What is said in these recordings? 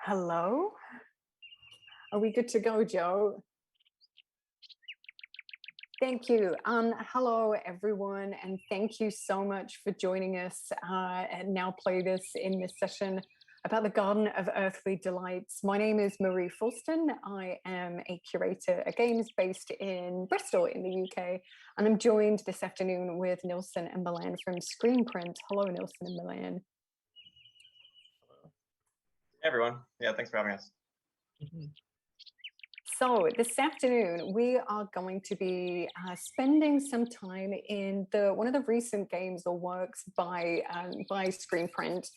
Hello? Are we good to go, Joe? Thank you. Hello, everyone, and thank you so much for joining us and Now Play This in this session about the Garden of Earthly Delights. My name is Marie Foulston. I am a curator of games based in Bristol in the UK, and I'm joined this afternoon with Neilson and Milan from SCRNPRNT. Hello, Neilson and Milan. Hey everyone. Yeah, thanks for having us. So this afternoon, we are going to be spending some time in one of the recent games or works by SCRNPRNT,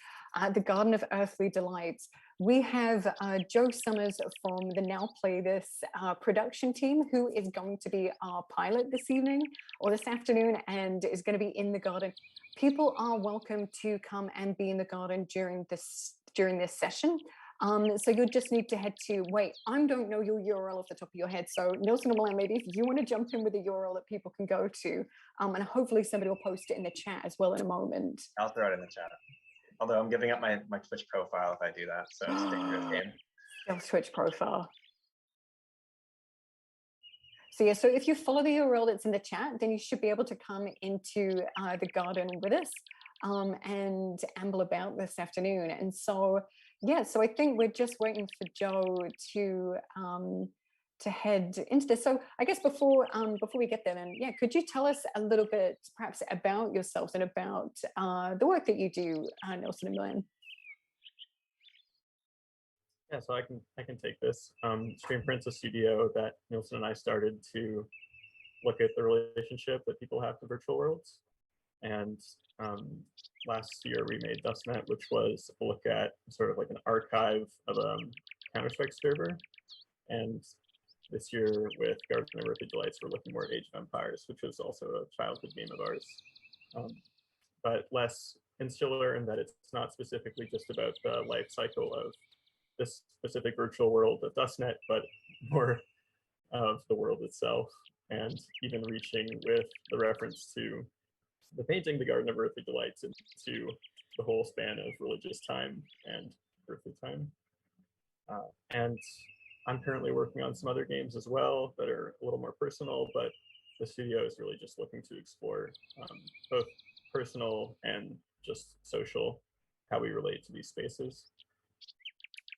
The Garden of Earthly Delights. We have Joe Summers from the Now Play This production team, who is going to be our pilot this evening or this afternoon and is going to be in the garden. People are welcome to come and be in the garden during this session. So you'll just need to head to, I don't know your URL off the top of your head. So Neilson and Milan, maybe if you want to jump in with a URL that people can go to, and hopefully somebody will post it in the chat as well in a moment. I'll throw it in the chat. Although I'm giving up my Twitch profile if I do that, so it's a dangerous game. Still Twitch profile. So yeah, so if you follow the URL that's in the chat, then you should be able to come into the garden with us and amble about this afternoon. And so, yeah, so I think we're just waiting for Joe to head into this. So I guess before we get there, then yeah, could you tell us a little bit, perhaps, about yourselves and about the work that you do, Neilson and Milan? Yeah, so I can take this. SCRNPRNT's a studio that Neilson and I started to look at the relationship that people have to virtual worlds. And last year we made DUSTNET, which was a look at sort of like an archive of a Counter-Strike server. And this year with Garden of Earthly Delights, we're looking more at Age of Empires, which was also a childhood game of ours. But less insular in that it's not specifically just about the life cycle of this specific virtual world of DUSTNET, but more of the world itself, and even reaching with the reference to the painting, The Garden of Earthly Delights, into the whole span of religious time and earthly time. And I'm currently working on some other games as well that are a little more personal, but the studio is really just looking to explore both personal and just social, how we relate to these spaces.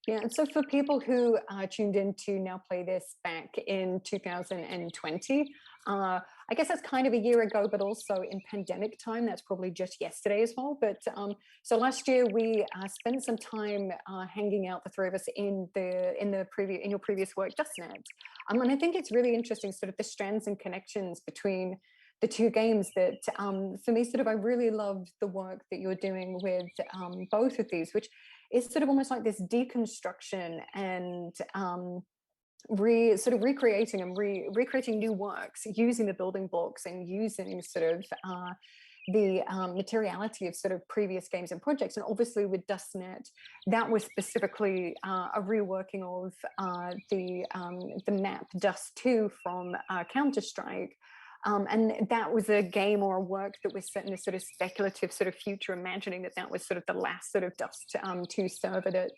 Yeah, and so for people who tuned in to Now Play This back in 2020, I guess that's kind of a year ago, but also in pandemic time, that's probably just yesterday as well. But so last year we spent some time hanging out, the three of us, in your previous work, DUSTNET. And I think it's really interesting, sort of the strands and connections between the two games that, for me, sort of, I really loved the work that you're doing with both of these, which is sort of almost like this deconstruction and recreating and recreating new works using the building blocks and using sort of the materiality of sort of previous games and projects. And obviously with DUSTNET, that was specifically a reworking of the map Dust 2 from Counter-Strike. And that was a game or a work that was set in a sort of speculative sort of future, imagining that that was sort of the last sort of Dust 2 server that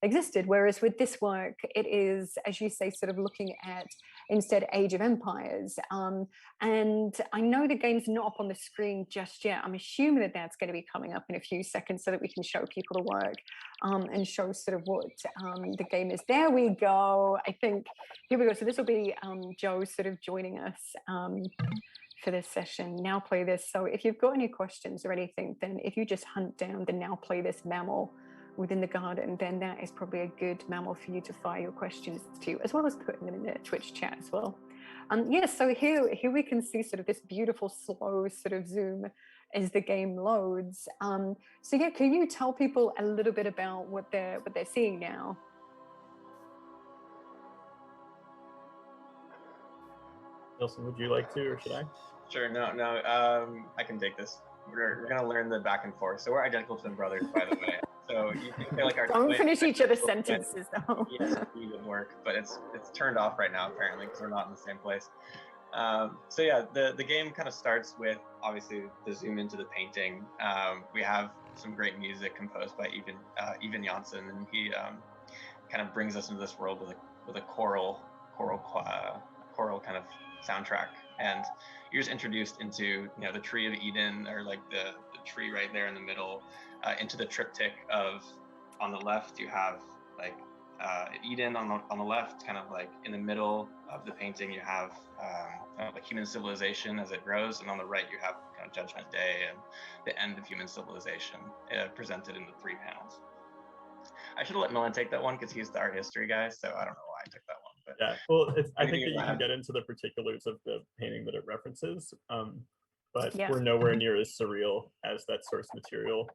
existed. Whereas with this work, it is, as you say, sort of looking at instead Age of Empires. And I know the game's not up on the screen just yet. I'm assuming that that's going to be coming up in a few seconds so that we can show people the work and show sort of what the game is. There we go. I think, here we go. So this will be Joe sort of joining us for this session, Now Play This. So if you've got any questions or anything, then if you just hunt down the Now Play This mammal within the garden, then that is probably a good mammal for you to fire your questions to, as well as putting them in the Twitch chat as well. Yes, so here we can see sort of this beautiful slow sort of zoom as the game loads. So yeah, can you tell people a little bit about what they're seeing now? Neilson, would you like to, or should I? Sure. No. I can take this. We're gonna learn the back and forth. So we're identical twin brothers, by the way. So you can feel like our don't finish each other's sentences though. Yes, we would work, but it's turned off right now apparently because we're not in the same place. So yeah, the game kind of starts with obviously the zoom into the painting. We have some great music composed by Even Janssen, and kind of brings us into this world with a choral kind of soundtrack, and you're just introduced into, you know, the tree of Eden, or like the tree right there in the middle, into the triptych of, on the left you have like Eden on the left, kind of like in the middle of the painting you have like human civilization as it grows, and on the right you have kind of Judgment Day and the end of human civilization presented in the 3 panels. I should have let Milan take that one because he's the art history guy, so I don't know why I took that one. But yeah, well, I think that you can get into the particulars of the painting that it references, but we're nowhere near as surreal as that source material.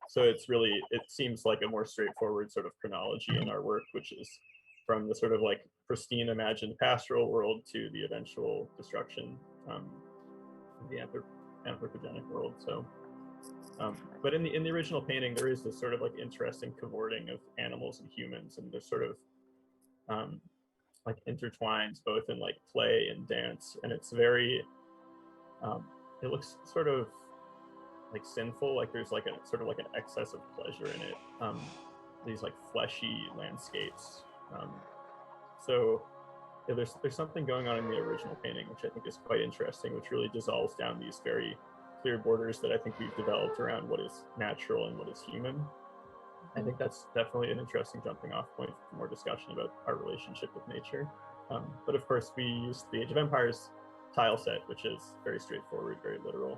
So it's really, it seems like a more straightforward sort of chronology in our work, which is from the sort of like pristine imagined pastoral world to the eventual destruction of the anthropogenic world. So, but in the original painting, there is this sort of like interesting cavorting of animals and humans, and they're sort of like intertwined both in like play and dance, and it's very, it looks sort of like sinful, like there's like a sort of like an excess of pleasure in it, these like fleshy landscapes. So yeah, there's something going on in the original painting which I think is quite interesting, which really dissolves down these very clear borders that I think we've developed around what is natural and what is human. I think that's definitely an interesting jumping off point for more discussion about our relationship with nature. But of course we used the Age of Empires tile set, which is very straightforward, very literal.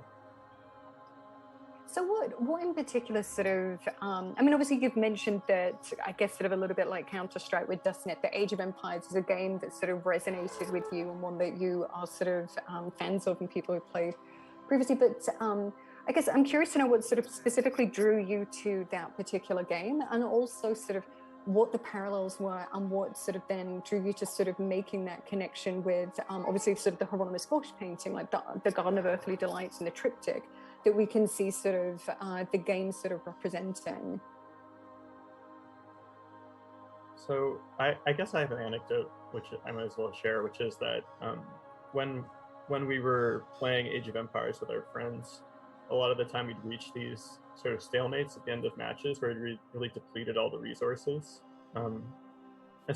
So what in particular sort of, I mean, obviously you've mentioned that, I guess sort of a little bit like Counter-Strike with DUSTNET, the Age of Empires is a game that sort of resonated with you and one that you are sort of fans of and people who played previously. But I guess I'm curious to know what sort of specifically drew you to that particular game, and also sort of what the parallels were and what sort of then drew you to sort of making that connection with obviously sort of the Hieronymus Bosch painting, like the Garden of Earthly Delights and the triptych, that we can see sort of the game sort of representing. So I guess I have an anecdote which I might as well share, which is that when we were playing Age of Empires with our friends, a lot of the time we'd reach these sort of stalemates at the end of matches where we really depleted all the resources. And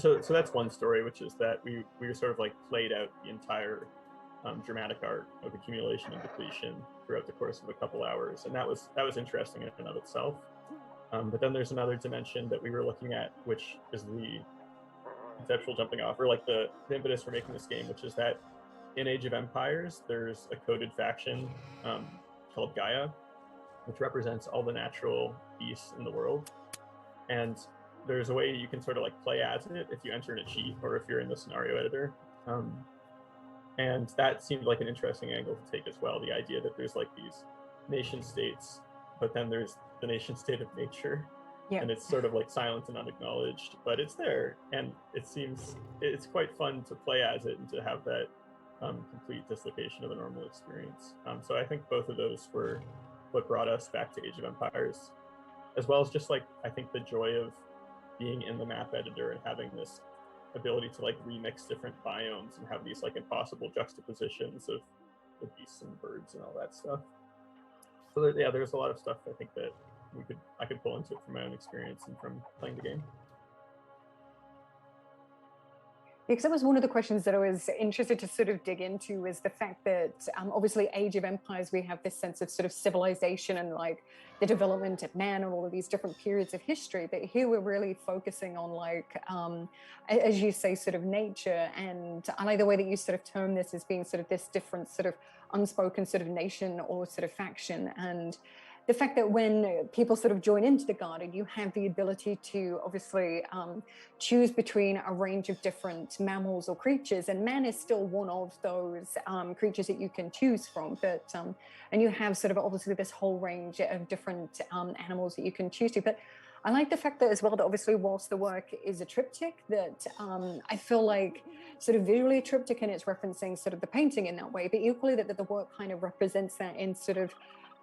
so that's one story, which is that we were sort of like played out the entire dramatic art of accumulation and depletion throughout the course of a couple hours, and that was interesting in and of itself. But then there's another dimension that we were looking at, which is the conceptual jumping off, or like the impetus for making this game, which is that in Age of Empires there's a coded faction called Gaia, which represents all the natural beasts in the world, and there's a way you can sort of like play as it if you enter in a cheat or if you're in the scenario editor. And that seemed like an interesting angle to take as well, the idea that there's like these nation states, but then there's the nation state of nature, and it's sort of like silent and unacknowledged, but it's there, and it seems it's quite fun to play as it and to have that complete dislocation of a normal experience. So I think both of those were what brought us back to Age of Empires, as well as just like I think the joy of being in the map editor and having this ability to like remix different biomes and have these like impossible juxtapositions of the beasts and birds and all that stuff. So yeah, there's a lot of stuff I think that I could pull into it from my own experience and from playing the game. Because that was one of the questions that I was interested to sort of dig into, is the fact that obviously Age of Empires, we have this sense of sort of civilization and like the development of man and all of these different periods of history. But here we're really focusing on like, as you say, sort of nature. And I like the way that you sort of term this as being sort of this different sort of unspoken sort of nation or sort of faction. And the fact that when people sort of join into the garden, you have the ability to obviously choose between a range of different mammals or creatures, and man is still one of those creatures that you can choose from. But and you have sort of obviously this whole range of different animals that you can choose to. But I like the fact that as well that obviously whilst the work is a triptych, that I feel like sort of visually a triptych, and it's referencing sort of the painting in that way, but equally that the work kind of represents that in sort of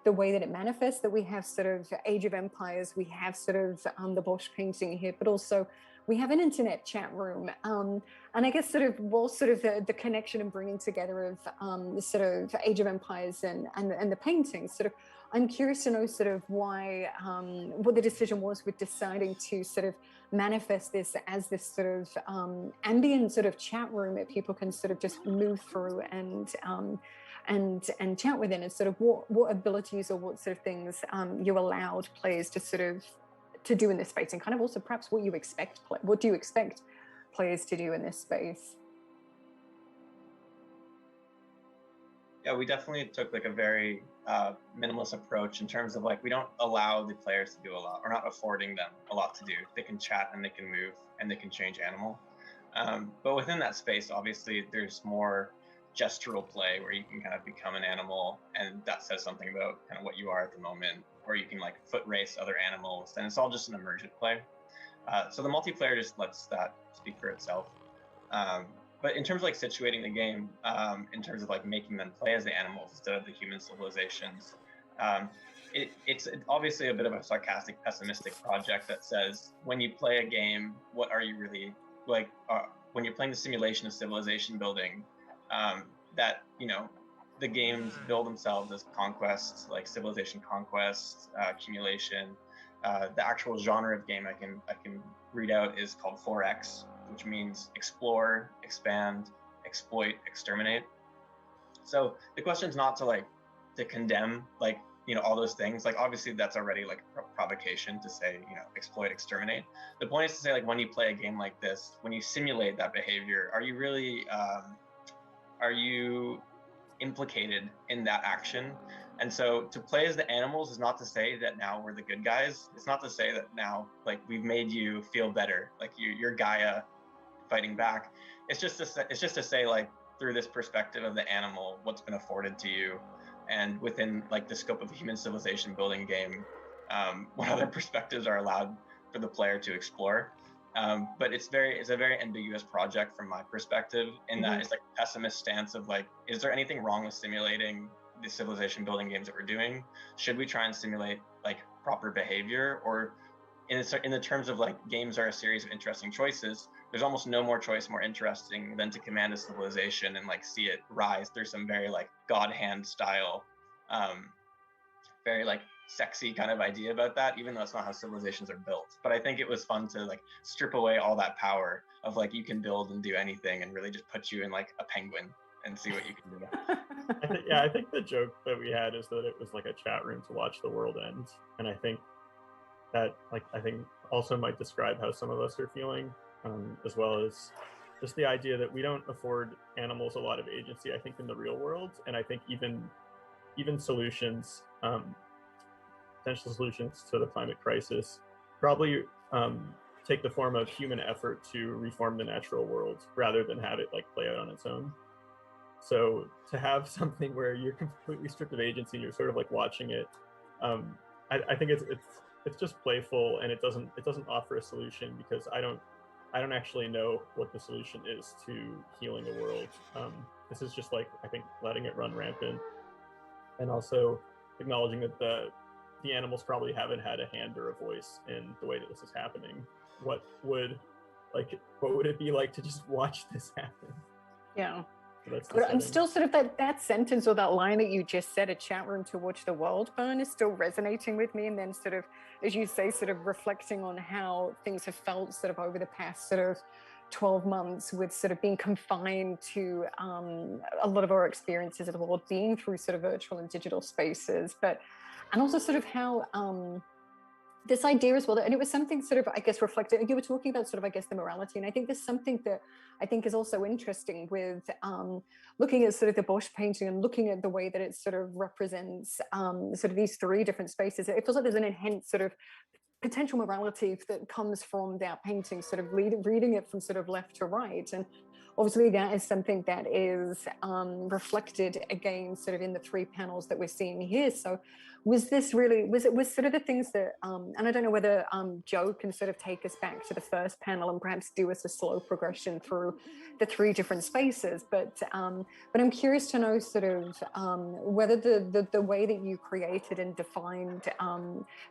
the way that it manifests, that we have sort of Age of Empires, we have sort of the Bosch painting here, but also we have an internet chat room. And I guess sort of the connection and bringing together of the sort of Age of Empires and the paintings, sort of, I'm curious to know sort of why, what the decision was with deciding to sort of manifest this as this sort of ambient sort of chat room that people can sort of just move through and chat within, and sort of what abilities or what sort of things you allowed players to sort of to do in this space, and kind of also perhaps what do you expect players to do in this space? Yeah, we definitely took like a very minimalist approach in terms of like, we don't allow the players to do a lot. We're not affording them a lot to do. They can chat and they can move and they can change animal. But within that space, obviously there's more gestural play where you can kind of become an animal, and that says something about kind of what you are at the moment, or you can like foot race other animals, and it's all just an emergent play. So the multiplayer just lets that speak for itself. But in terms of like situating the game, in terms of like making them play as the animals instead of the human civilizations, it's obviously a bit of a sarcastic, pessimistic project that says, when you play a game, what are you really like? When you're playing the simulation of civilization building, that, you know, the games build themselves as conquests, like civilization conquest, accumulation. The actual genre of game I can read out is called 4X, which means explore, expand, exploit, exterminate. So the question is not to condemn, like, you know, all those things. Like, obviously that's already like provocation to say, you know, exploit, exterminate. The point is to say, like, when you play a game like this, when you simulate that behavior, are you really, are you implicated in that action? And so to play as the animals is not to say that now we're the good guys. It's not to say that now, like, we've made you feel better, like you're Gaia fighting back. It's just to say, like, through this perspective of the animal, what's been afforded to you, and within like the scope of a human civilization building game, what other perspectives are allowed for the player to explore. But it's a very ambiguous project from my perspective, in that it's like a pessimist stance of like, is there anything wrong with simulating the civilization building games that we're doing? Should we try and simulate like proper behavior? Or in the terms of like, games are a series of interesting choices, there's almost no more choice more interesting than to command a civilization and like see it rise through some very like God hand style, very like sexy kind of idea about that, even though it's not how civilizations are built. But I think it was fun to like strip away all that power of like, you can build and do anything, and really just put you in like a penguin and see what you can do. I think the joke that we had is that it was like a chat room to watch the world end. And I think that, like, I think also might describe how some of us are feeling, as well as just the idea that we don't afford animals a lot of agency, I think, in the real world. And I think even solutions, potential solutions to the climate crisis, probably take the form of human effort to reform the natural world rather than have it like play out on its own. So to have something where you're completely stripped of agency and you're sort of like watching it, I think it's just playful, and it doesn't offer a solution, because I don't actually know what the solution is to healing the world. This is just like, I think, letting it run rampant, and also acknowledging that the animals probably haven't had a hand or a voice in the way that this is happening. What would it be like to just watch this happen? Yeah. So but I'm still sort of that sentence, or that line that you just said, a chat room to watch the world burn, is still resonating with me. And then sort of, as you say, sort of reflecting on how things have felt sort of over the past sort of 12 months, with sort of being confined to a lot of our experiences of the world being through sort of virtual and digital spaces, and also sort of how this idea as well, and it was something sort of, I guess, reflected, you were talking about sort of, I guess, the morality. And I think there's something that I think is also interesting with looking at sort of the Bosch painting and looking at the way that it sort of represents sort of these three different spaces. It feels like there's an enhanced sort of potential morality that comes from that painting, sort of reading it from sort of left to right. And obviously that is something that is reflected again sort of in the three panels that we're seeing here. So was this really, was sort of the things that, and I don't know whether Joe can sort of take us back to the first panel and perhaps do us a slow progression through the three different spaces, but I'm curious to know sort of whether the way that you created and defined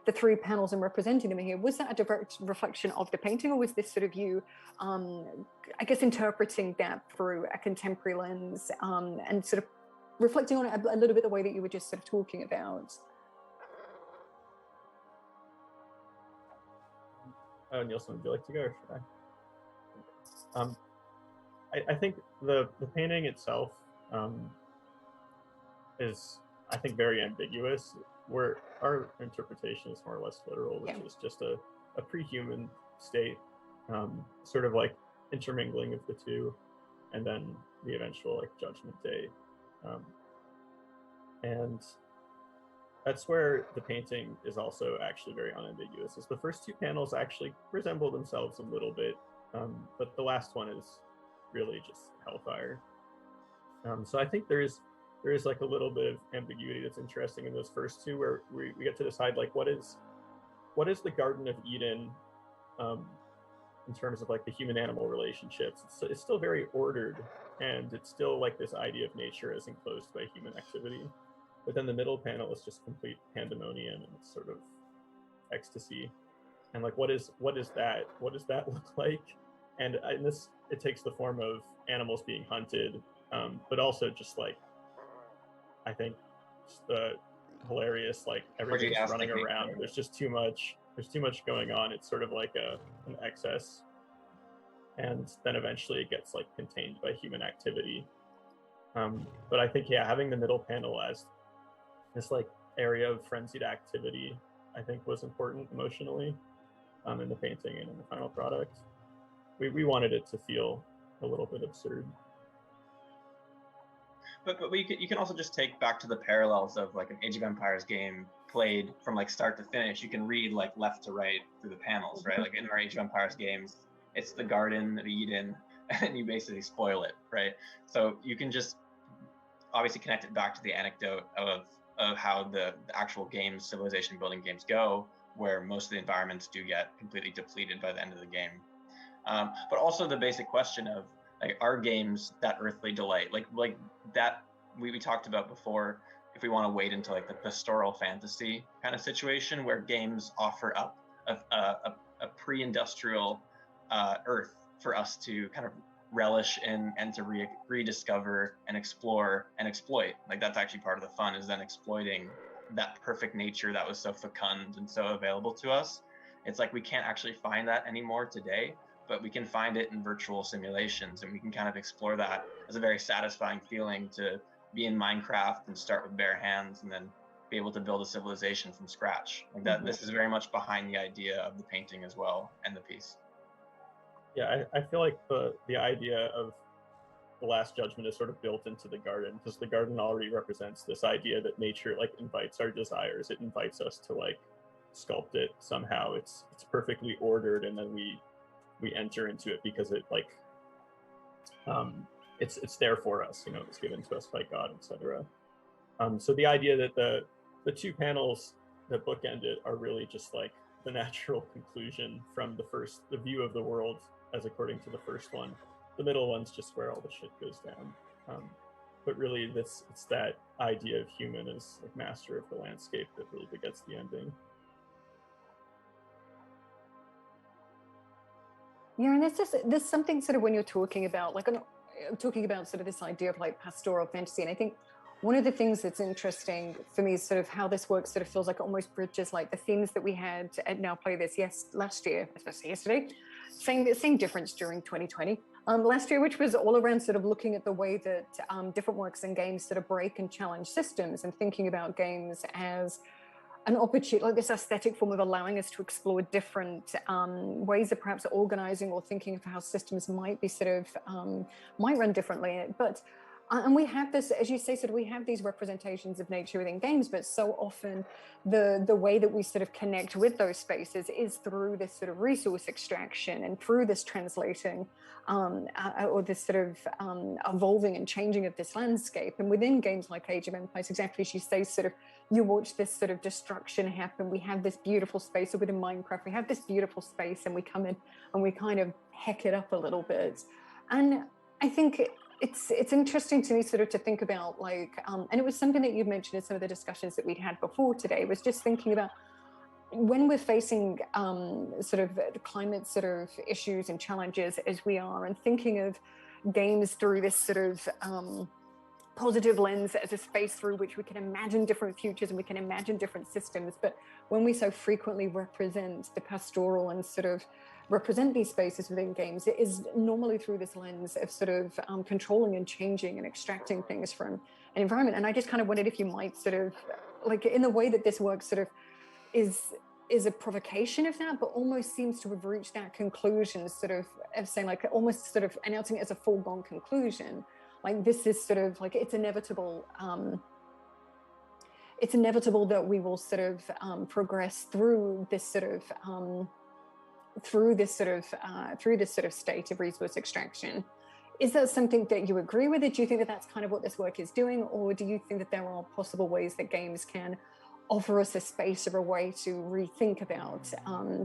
the three panels and representing them here, was that a direct reflection of the painting, or was this sort of you, I guess, interpreting that through a contemporary lens and sort of reflecting on it a little bit the way that you were just sort of talking about? Neilson, would you like to go or should I? I think the painting itself is, I think, very ambiguous, where our interpretation is more or less literal, which is just a pre-human state, sort of like intermingling of the two, and then the eventual like judgment day. And that's where the painting is also actually very unambiguous, is the first two panels actually resemble themselves a little bit, but the last one is really just hellfire. So I think there is like a little bit of ambiguity that's interesting in those first two, where we get to decide like what is the Garden of Eden in terms of like the human-animal relationships. It's still very ordered, and it's still like this idea of nature as enclosed by human activity. But then the middle panel is just complete pandemonium and it's sort of ecstasy. And like, what is that? What does that look like? And in this, it takes the form of animals being hunted, but also just like, I think, just the hilarious, like everything's running around. There's just too much. There's too much going on. It's sort of like an excess, and then eventually it gets like contained by human activity. But I think, yeah, having the middle panel as this like area of frenzied activity, I think, was important emotionally in the painting and in the final product. We wanted it to feel a little bit absurd. But you can also just take back to the parallels of like an Age of Empires game played from like start to finish. You can read like left to right through the panels, right? Like in our Age of Empires games, it's the Garden of Eden, and you basically spoil it, right? So you can just obviously connect it back to the anecdote of how the actual games, civilization building games go, where most of the environments do get completely depleted by the end of the game. But also the basic question of like, are games that earthly delight? Like that we talked about before, if we want to wade into like the pastoral fantasy kind of situation where games offer up a pre-industrial Earth for us to kind of relish in and to rediscover and explore and exploit. Like that's actually part of the fun, is then exploiting that perfect nature that was so fecund and so available to us. It's like we can't actually find that anymore today, but we can find it in virtual simulations, and we can kind of explore that as a very satisfying feeling to be in Minecraft and start with bare hands and then be able to build a civilization from scratch. Like that, this is very much behind the idea of the painting as well, and the piece. Yeah, I feel like the idea of the Last Judgment is sort of built into the garden, because the garden already represents this idea that nature like invites our desires. It invites us to like sculpt it somehow. It's perfectly ordered, and then we enter into it because it like it's there for us, you know, it's given to us by God, etc. So the idea that the two panels that bookend it are really just like the natural conclusion from the view of the world as according to the first one. The middle one's just where all the shit goes down. But really it's that idea of human as like master of the landscape that really begets the ending. Yeah, and there's something sort of when you're talking about like, I'm talking about sort of this idea of like pastoral fantasy, and I think one of the things that's interesting for me is sort of how this work sort of feels like it almost bridges like the themes that we had at Now Play This last year, especially yesterday, same difference during 2020. Last year, which was all around sort of looking at the way that different works and games sort of break and challenge systems, and thinking about games as an opportunity, like this aesthetic form of allowing us to explore different ways of perhaps organizing or thinking of how systems might be sort of, might run differently. But, and we have this, as you say, sort of, we have these representations of nature within games, but so often the way that we sort of connect with those spaces is through this sort of resource extraction and through this translating or this sort of evolving and changing of this landscape. And within games like Age of Empires, exactly as you say, sort of, you watch this sort of destruction happen. We have this beautiful space, or within Minecraft, we have this beautiful space, and we come in and we kind of heck it up a little bit. And I think it's interesting to me sort of to think about like, and it was something that you mentioned in some of the discussions that we'd had before today, was just thinking about when we're facing sort of the climate sort of issues and challenges as we are, and thinking of games through this sort of positive lens as a space through which we can imagine different futures and we can imagine different systems. But when we so frequently represent the pastoral and sort of represent these spaces within games, it is normally through this lens of sort of controlling and changing and extracting things from an environment. And I just kind of wondered if you might sort of, like, in the way that this work sort of is a provocation of that, but almost seems to have reached that conclusion, sort of saying, like, almost sort of announcing it as a foregone conclusion. Like, this is sort of like, it's inevitable. It's inevitable that we will sort of progress through this sort of through this sort of state of resource extraction. Is that something that you agree with? Do you think that that's kind of what this work is doing, or do you think that there are possible ways that games can offer us a space or a way to rethink about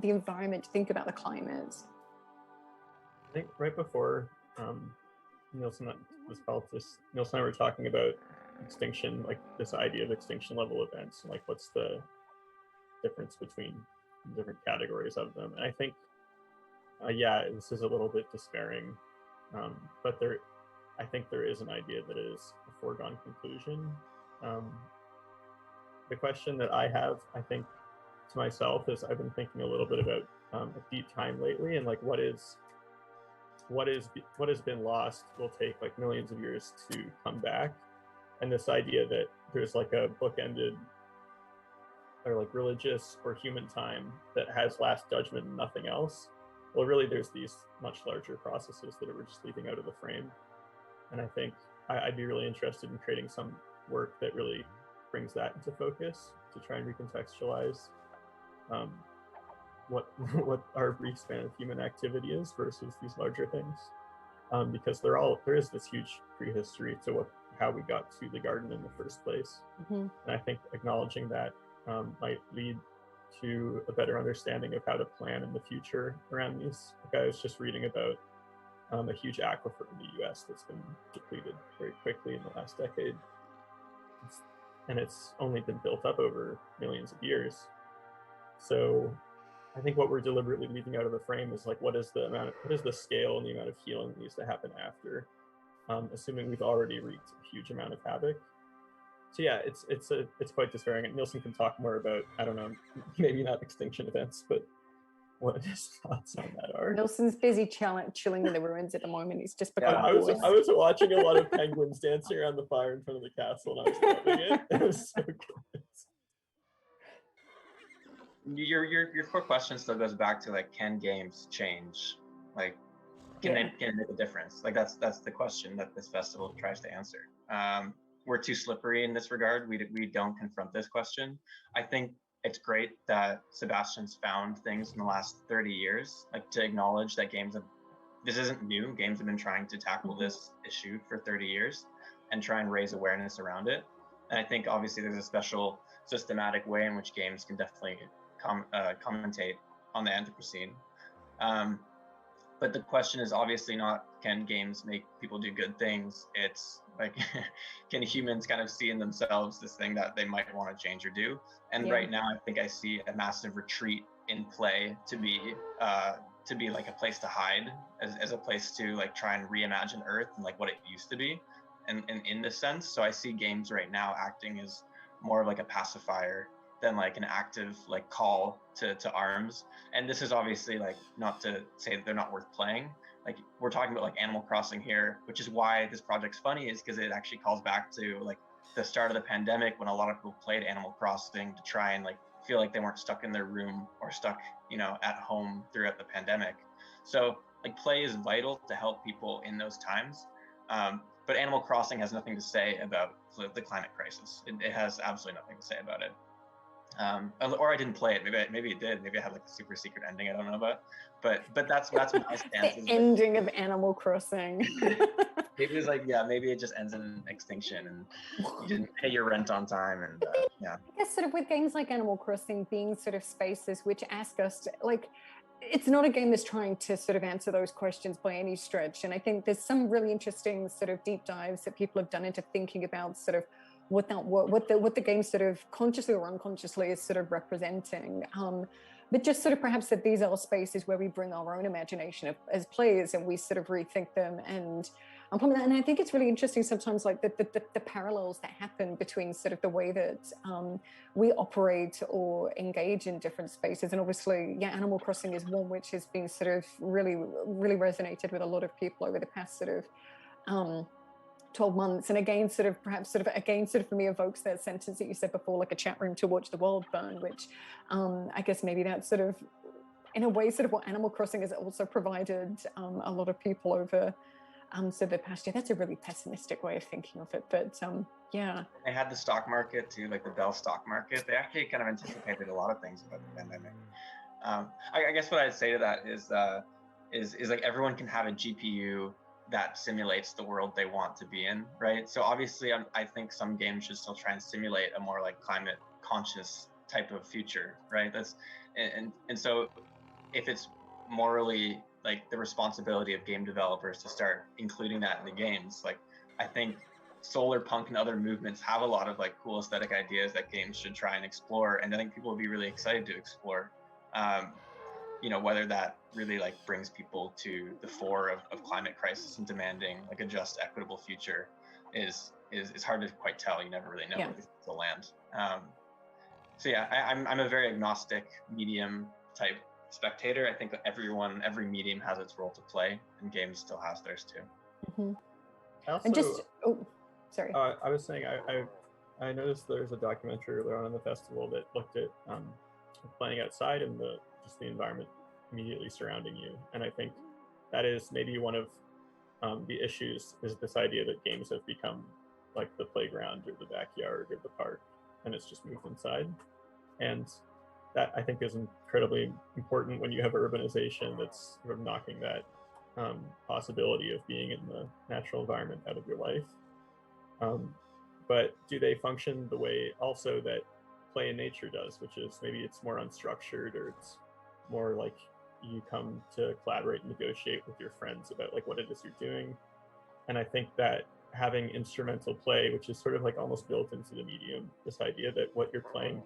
the environment, to think about the climate? I think right before Neilson and I were talking about extinction, like this idea of extinction level events, and like what's the difference between different categories of them. And I think, yeah, this is a little bit despairing, but I think there is an idea that it is a foregone conclusion. The question that I have, I think, to myself is, I've been thinking a little bit about a deep time lately, and like what has been lost will take like millions of years to come back. And this idea that there's like a bookended or like religious or human time that has last judgment and nothing else. Well, really, there's these much larger processes that we're just leaving out of the frame. And I think I'd be really interested in creating some work that really brings that into focus, to try and recontextualize what our brief span of human activity is versus these larger things, because there is this huge prehistory to how we got to the garden in the first place. And I think acknowledging that might lead to a better understanding of how to plan in the future around these. Like, I was just reading about a huge aquifer in the US that's been depleted very quickly in the last decade. And it's only been built up over millions of years. So I think what we're deliberately leaving out of the frame is like, what is the scale and the amount of healing that needs to happen after, assuming we've already wreaked a huge amount of havoc. So yeah, it's quite despairing. And Neilson can talk more about, I don't know, maybe not extinction events, but what his thoughts on that are. Neilson's busy chilling in the ruins at the moment. He's just become I was watching a lot of penguins dancing around the fire in front of the castle, and I was loving it. It was so good. Your core question still goes back to like, can games change? Like, can they make a difference? Like, that's the question that this festival tries to answer. We're too slippery in this regard. We don't confront this question. I think it's great that Sebastian's found things in the last 30 years, like to acknowledge that this isn't new. Games have been trying to tackle this issue for 30 years and try and raise awareness around it. And I think obviously there's a special systematic way in which games can definitely commentate on the Anthropocene. But the question is obviously not, can games make people do good things? It's like, can humans kind of see in themselves this thing that they might want to change or do? And right now, I think I see a massive retreat in play to be like a place to hide, as a place to like try and reimagine Earth and like what it used to be, and in this sense. So I see games right now acting as more of like a pacifier than like an active like call to arms. And this is obviously like not to say that they're not worth playing. Like, we're talking about like Animal Crossing here, which is why this project's funny, is because it actually calls back to like the start of the pandemic, when a lot of people played Animal Crossing to try and like feel like they weren't stuck in their room or stuck, at home throughout the pandemic. So like, play is vital to help people in those times. But Animal Crossing has nothing to say about the climate crisis. It has absolutely nothing to say about it. Or I didn't play it. Maybe it did. Maybe it had like a super secret ending I don't know about. But that's my stance. The ending of Animal Crossing. Maybe it's like, maybe it just ends in extinction and you didn't pay your rent on time, and I guess sort of with games like Animal Crossing being sort of spaces which ask us to, like, it's not a game that's trying to sort of answer those questions by any stretch. And I think there's some really interesting sort of deep dives that people have done into thinking about sort of what the game sort of consciously or unconsciously is sort of representing. But just sort of perhaps that these are spaces where we bring our own imagination as players and we sort of rethink them and And I think it's really interesting sometimes, like the parallels that happen between sort of the way that we operate or engage in different spaces. And obviously, yeah, Animal Crossing is one which has been sort of really resonated with a lot of people over the past sort of 12 months. And again, perhaps for me evokes that sentence that you said before, like a chat room to watch the world burn, which I guess maybe that's sort of, in a way, sort of what Animal Crossing has also provided a lot of people over so the past year. That's a really pessimistic way of thinking of it, but yeah. They had the stock market too, like the Bell stock market. They actually kind of anticipated a lot of things about the pandemic. I guess what I'd say to that is like everyone can have a GPU that simulates the world they want to be in, right? So obviously, I think some games should still try and simulate a more like climate conscious type of future, right? And so if it's morally like the responsibility of game developers to start including that in the games, like I think solar punk and other movements have a lot of like cool aesthetic ideas that games should try and explore, and I think people will be really excited to explore. You know, whether that really like brings people to the fore of climate crisis and demanding like a just, equitable future is hard to quite tell. You never really know where this will land. So yeah, I'm a very agnostic medium type spectator. I think every medium has its role to play, and games still has theirs too. Mm-hmm. Sorry. I was saying I noticed there's a documentary earlier on in the festival that looked at playing outside and just the environment immediately surrounding you, and I think that is maybe one of the issues, is this idea that games have become like the playground or the backyard or the park, and it's just moved inside. And that I think is incredibly important when you have urbanization that's sort of knocking that possibility of being in the natural environment out of your life. But do they function the way also that play in nature does, which is maybe it's more unstructured, or it's more like you come to collaborate and negotiate with your friends about like what it is you're doing. And I think that having instrumental play, which is sort of like almost built into the medium, this idea that what you're playing,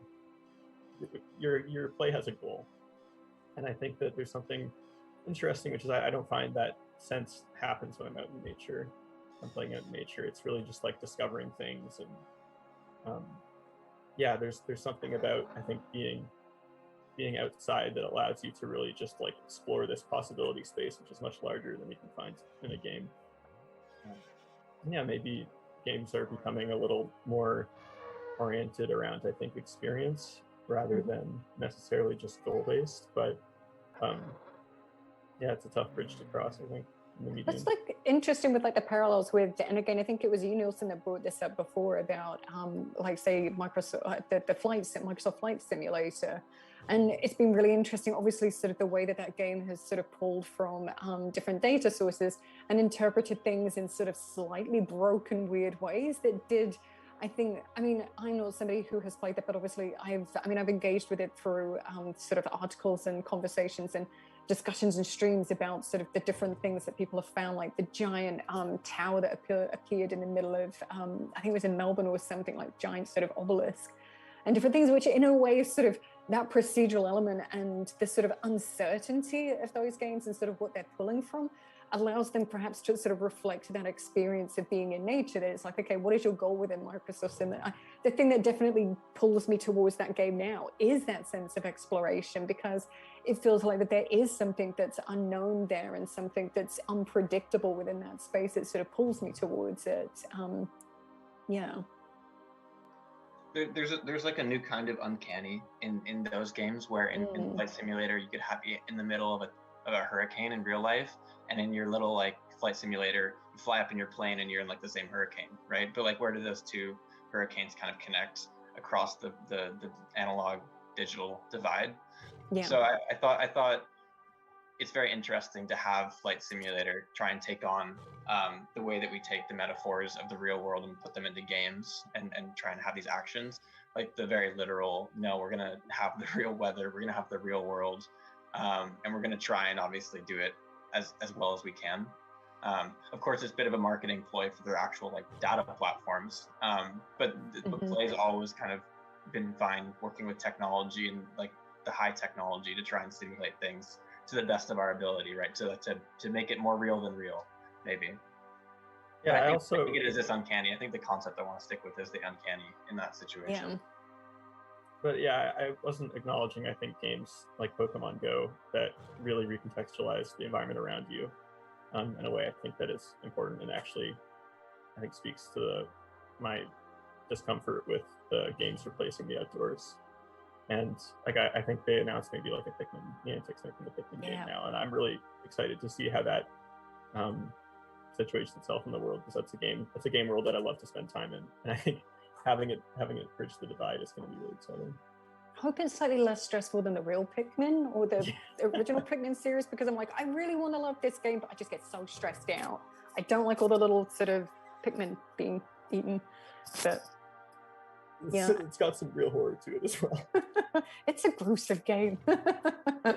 your play has a goal. And I think that there's something interesting, which is I don't find that sense happens when I'm out in nature. I'm playing out in nature. It's really just like discovering things, and yeah, there's something about, I think, being outside that allows you to really just like explore this possibility space, which is much larger than you can find in a game. Yeah, maybe games are becoming a little more oriented around, I think, experience rather than necessarily just goal-based, but yeah, it's a tough bridge to cross, I think. That's like interesting with like the parallels with, and again, I think it was you, Neilson, that brought this up before about like say Microsoft, Microsoft Flight Simulator. And it's been really interesting, obviously, sort of the way that game has sort of pulled from different data sources and interpreted things in sort of slightly broken, weird ways that did, I'm not somebody who has played that, but obviously I've engaged with it through sort of articles and conversations and discussions and streams about sort of the different things that people have found, like the giant tower that appeared in the middle of, I think it was in Melbourne or something, like giant sort of obelisk and different things, which in a way is sort of that procedural element and the sort of uncertainty of those games and sort of what they're pulling from allows them perhaps to sort of reflect that experience of being in nature, that it's like, okay, what is your goal within Microsoft? And the thing that definitely pulls me towards that game now is that sense of exploration, because it feels like that there is something that's unknown there and something that's unpredictable within that space. It sort of pulls me towards it. Yeah. There's like a new kind of uncanny in those games where in Flight Simulator you could be in the middle of a hurricane in real life, and in your little like Flight Simulator you fly up in your plane and you're in like the same hurricane, right? But like, where do those two hurricanes kind of connect across the analog digital divide? Yeah. So I thought it's very interesting to have Flight Simulator try and take on the way that we take the metaphors of the real world and put them into games and try and have these actions, like the very literal, no, we're gonna have the real weather, we're gonna have the real world, and we're gonna try and obviously do it as well as we can. Of course, it's a bit of a marketing ploy for their actual like data platforms, but Play's always kind of been fine working with technology and like the high technology to try and simulate things to the best of our ability, right? To make it more real than real, maybe. Yeah, But I I think it also, is this uncanny. I think the concept I want to stick with is the uncanny in that situation. Yeah. but yeah, I wasn't acknowledging, I think, games like Pokemon Go that really recontextualize the environment around you in a way I think that is important, and actually I think speaks to my discomfort with the games replacing the outdoors. And like I think they announced maybe like a Pikmin, Niantic's making the Pikmin game now, and I'm really excited to see how that situates itself in the world, because that's a game world that I love to spend time in, and I think having it bridge the divide is going to be really exciting. I hope it's slightly less stressful than the real Pikmin or the original Pikmin series, because I'm like, I really want to love this game, but I just get so stressed out. I don't like all the little sort of Pikmin being eaten, but yeah. It's got some real horror to it as well. It's a gruesome game. I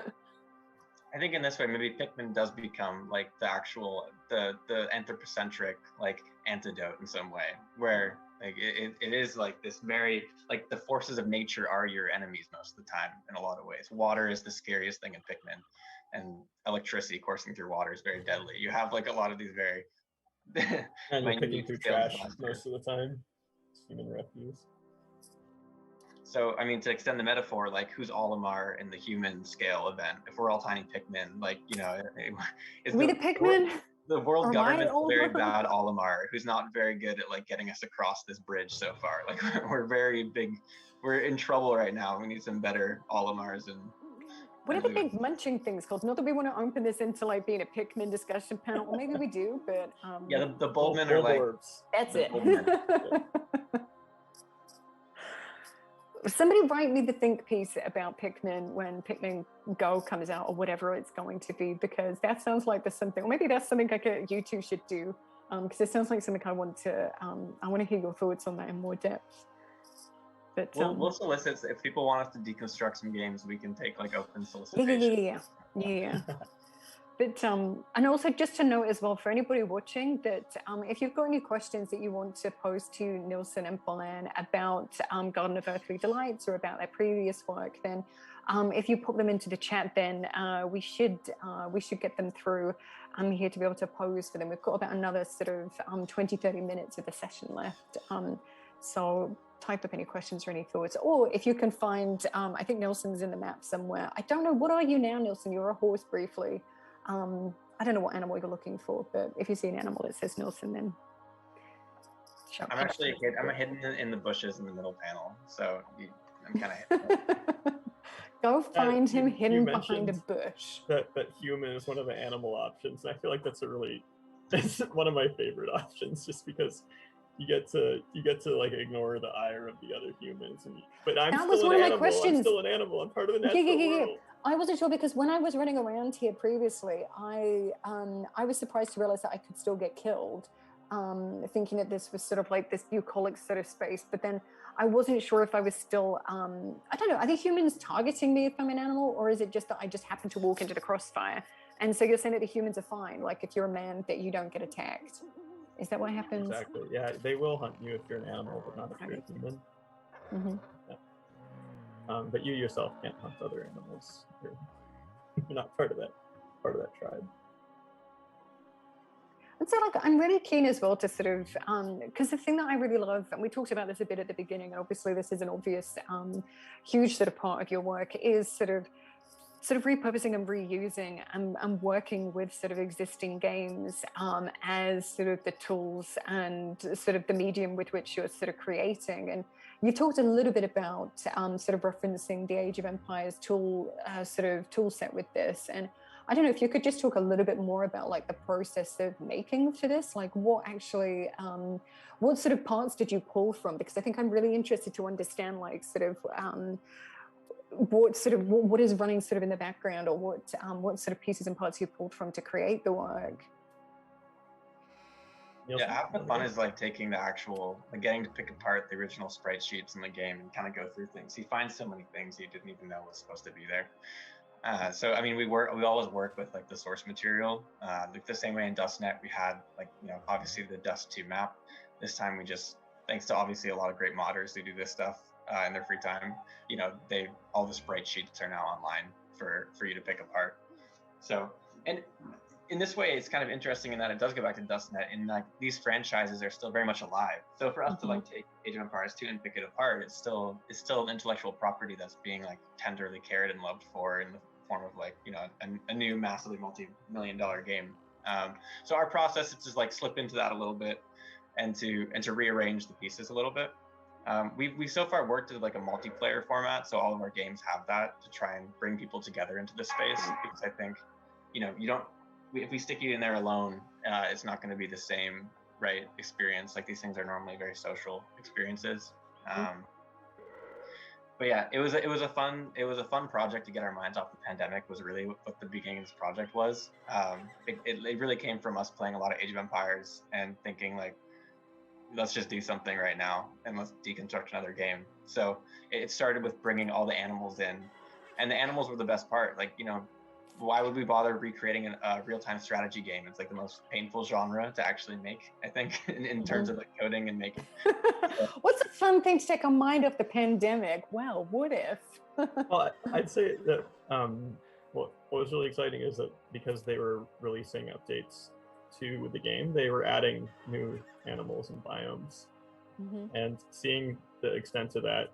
think in this way, maybe Pikmin does become like the actual, the anthropocentric like antidote in some way, where like it is like this very, like the forces of nature are your enemies most of the time in a lot of ways. Water is the scariest thing in Pikmin, and electricity coursing through water is very deadly. You have like a lot of these very And you're picking through trash monsters. most of the time. It's human refuse. So, I mean, to extend the metaphor, like who's Olimar in the human scale event? If we're all tiny Pikmin, like, you know, is We the Pikmin? the world Or government's a very Olimar? bad Olimar who's not very good at like getting us across this bridge so far. Like we're very big, we're in trouble right now. We need some better Olimars. And what are the big munching things called? Not that we want to open this into like being a Pikmin discussion panel, or maybe we do, but yeah, the Bulbmen are like, that's it. Yeah. Somebody write me the think piece about Pikmin when Pikmin Go comes out, or whatever it's going to be, because that sounds like there's something, or maybe that's something like you two should do, because it sounds like something I want to hear your thoughts on that in more depth. But we'll solicit, if people want us to deconstruct some games, we can take like open solicitation. Yeah. But and also just to note as well, for anybody watching, that if you've got any questions that you want to pose to Neilson and Milan about Garden of Earthly Delights or about their previous work, then if you put them into the chat, then we should get them through. I'm here to be able to pose for them. We've got about another sort of 20-30 minutes of the session left. So type up any questions or any thoughts, or if you can find, I think Neilson's in the map somewhere. I don't know, what are you now, Neilson? You're a horse briefly. I don't know what animal you're looking for, but if you see an animal that says Neilson, then I'm actually hidden in the bushes in the middle panel, so I'm kind of hidden. Go find him hidden behind a bush. That human is one of the animal options, and I feel like that's one of my favorite options, just because you get to like ignore the ire of the other humans, but I'm still an animal. I'm part of the natural world. I wasn't sure, because when I was running around here previously, I was surprised to realize that I could still get killed, thinking that this was sort of like this bucolic sort of space. But then I wasn't sure if I was still, I don't know, are the humans targeting me if I'm an animal, or is it just that I just happen to walk into the crossfire? And so you're saying that the humans are fine, like if you're a man, that you don't get attacked. Is that what happens? Exactly. Yeah, they will hunt you if you're an animal, but not if you're a human. Mm-hmm. Yeah. But you yourself can't hunt other animals. You're not part of that tribe. And so, like, I'm really keen as well to sort of, because the thing that I really love, and we talked about this a bit at the beginning, and obviously this is an obvious, huge sort of part of your work, is sort of repurposing and reusing and working with sort of existing games as sort of the tools and sort of the medium with which you're sort of creating. And you talked a little bit about sort of referencing the Age of Empires tool set with this. And I don't know if you could just talk a little bit more about like the process of making for this, like what actually, what sort of parts did you pull from? Because I think I'm really interested to understand like sort of, what is running sort of in the background, or what sort of pieces and parts you pulled from to create the work. Yeah, half the fun is like taking the actual, like getting to pick apart the original sprite sheets in the game and kind of go through things. You find so many things you didn't even know was supposed to be there. So I mean, we always work with like the source material. Like the same way in DUSTNET, we had like, you know, obviously the Dust2 map. This time we just, thanks to obviously a lot of great modders who do this stuff in their free time, you know, all the sprite sheets are now online for you to pick apart. So, and in this way, it's kind of interesting in that it does go back to DUSTNET, and like these franchises are still very much alive. So for us to like take Age of Empires 2 and pick it apart, it's still an intellectual property that's being like tenderly cared and loved for in the form of like, you know, a new massively multi-million-dollar game. So our process is just like slip into that a little bit and to rearrange the pieces a little bit. We so far worked with like a multiplayer format, so all of our games have that to try and bring people together into the space, because I think, you know, if we stick you in there alone, it's not going to be the same, right, experience. Like these things are normally very social experiences. But yeah, it was a fun project to get our minds off the pandemic. Was really what the beginning of this project was. It really came from us playing a lot of Age of Empires and thinking like, let's just do something right now and let's deconstruct another game. So it started with bringing all the animals in, and the animals were the best part. Like, you know, why would we bother recreating a real-time strategy game? It's like the most painful genre to actually make, I think, in terms of like coding and making. What's a fun thing to take our mind off the pandemic? Well, what if? Well, I'd say that what was really exciting is that because they were releasing updates to the game, they were adding new animals and biomes. And seeing the extent of that,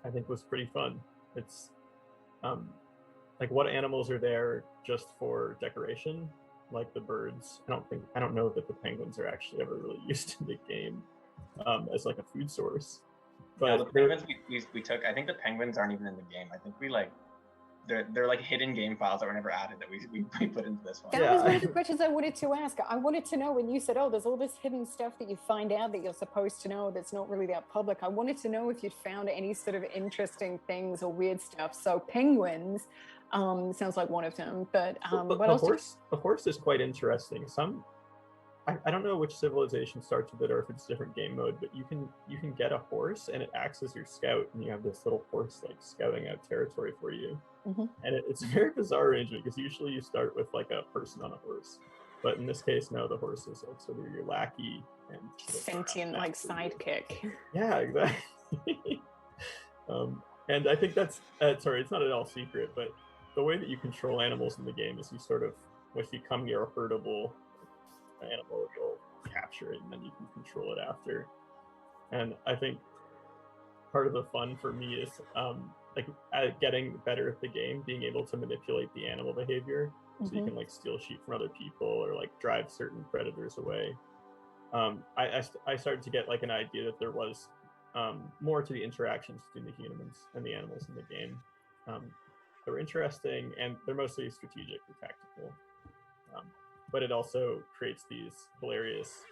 I think, was pretty fun. It's like, what animals are there just for decoration, like the birds. I don't know that the penguins are actually ever really used in the game as like a food source. But the penguins we took, I think the penguins aren't even in the game. I think we like, they're like hidden game files that were never added that we put into this one. That was one of the questions I wanted to ask. I wanted to know, when you said, oh, there's all this hidden stuff that you find out that you're supposed to know that's not really that public. I wanted to know if you'd found any sort of interesting things or weird stuff. So penguins sounds like one of them, but what else? The horse is quite interesting. I don't know which civilization starts with it or if it's different game mode, but you can get a horse and it acts as your scout, and you have this little horse like scouting out territory for you. And it's a very bizarre arrangement, because usually you start with like a person on a horse, but in this case, no, the horse is like sort of your lackey and sentient like sidekick. Yeah, exactly. And I think that's sorry, it's not at all secret, but the way that you control animals in the game is you sort of, if you come near a herdable animal, you'll capture it and then you can control it after. And I think part of the fun for me is like getting better at the game, being able to manipulate the animal behavior, so you can like steal sheep from other people or like drive certain predators away. I started to get like an idea that there was more to the interactions between the humans and the animals in the game. They're interesting, and they're mostly strategic or tactical, but it also creates these hilarious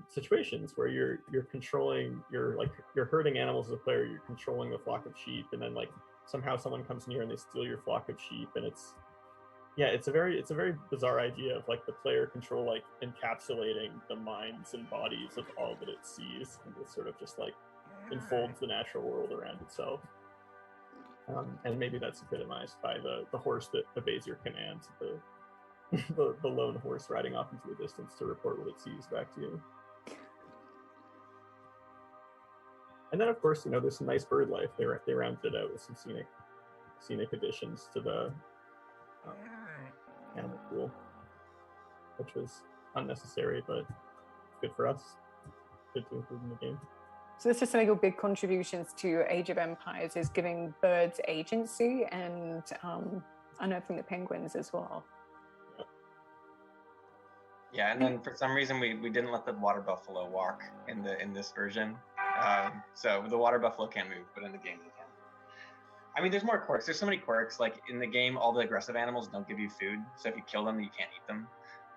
situations where you're controlling, you're herding animals as a player, you're controlling the flock of sheep, and then like somehow someone comes near and they steal your flock of sheep, and it's a very bizarre idea of like the player control like encapsulating the minds and bodies of all that it sees, and it sort of just like enfolds the natural world around itself. And maybe that's epitomized by the horse that obeys your commands, the lone horse riding off into the distance to report what it sees back to you. And then, of course, you know, there's some nice bird life. They rounded it out with some scenic additions to the animal pool, which was unnecessary, but good for us. Good to include in the game. So this is some of your big contributions to Age of Empires, is giving birds agency and unearthing the penguins as well. Yeah, and then for some reason we didn't let the water buffalo walk in this version. So the water buffalo can't move, but in the game they can. I mean, there's more quirks. There's so many quirks. Like in the game, all the aggressive animals don't give you food, so if you kill them, you can't eat them.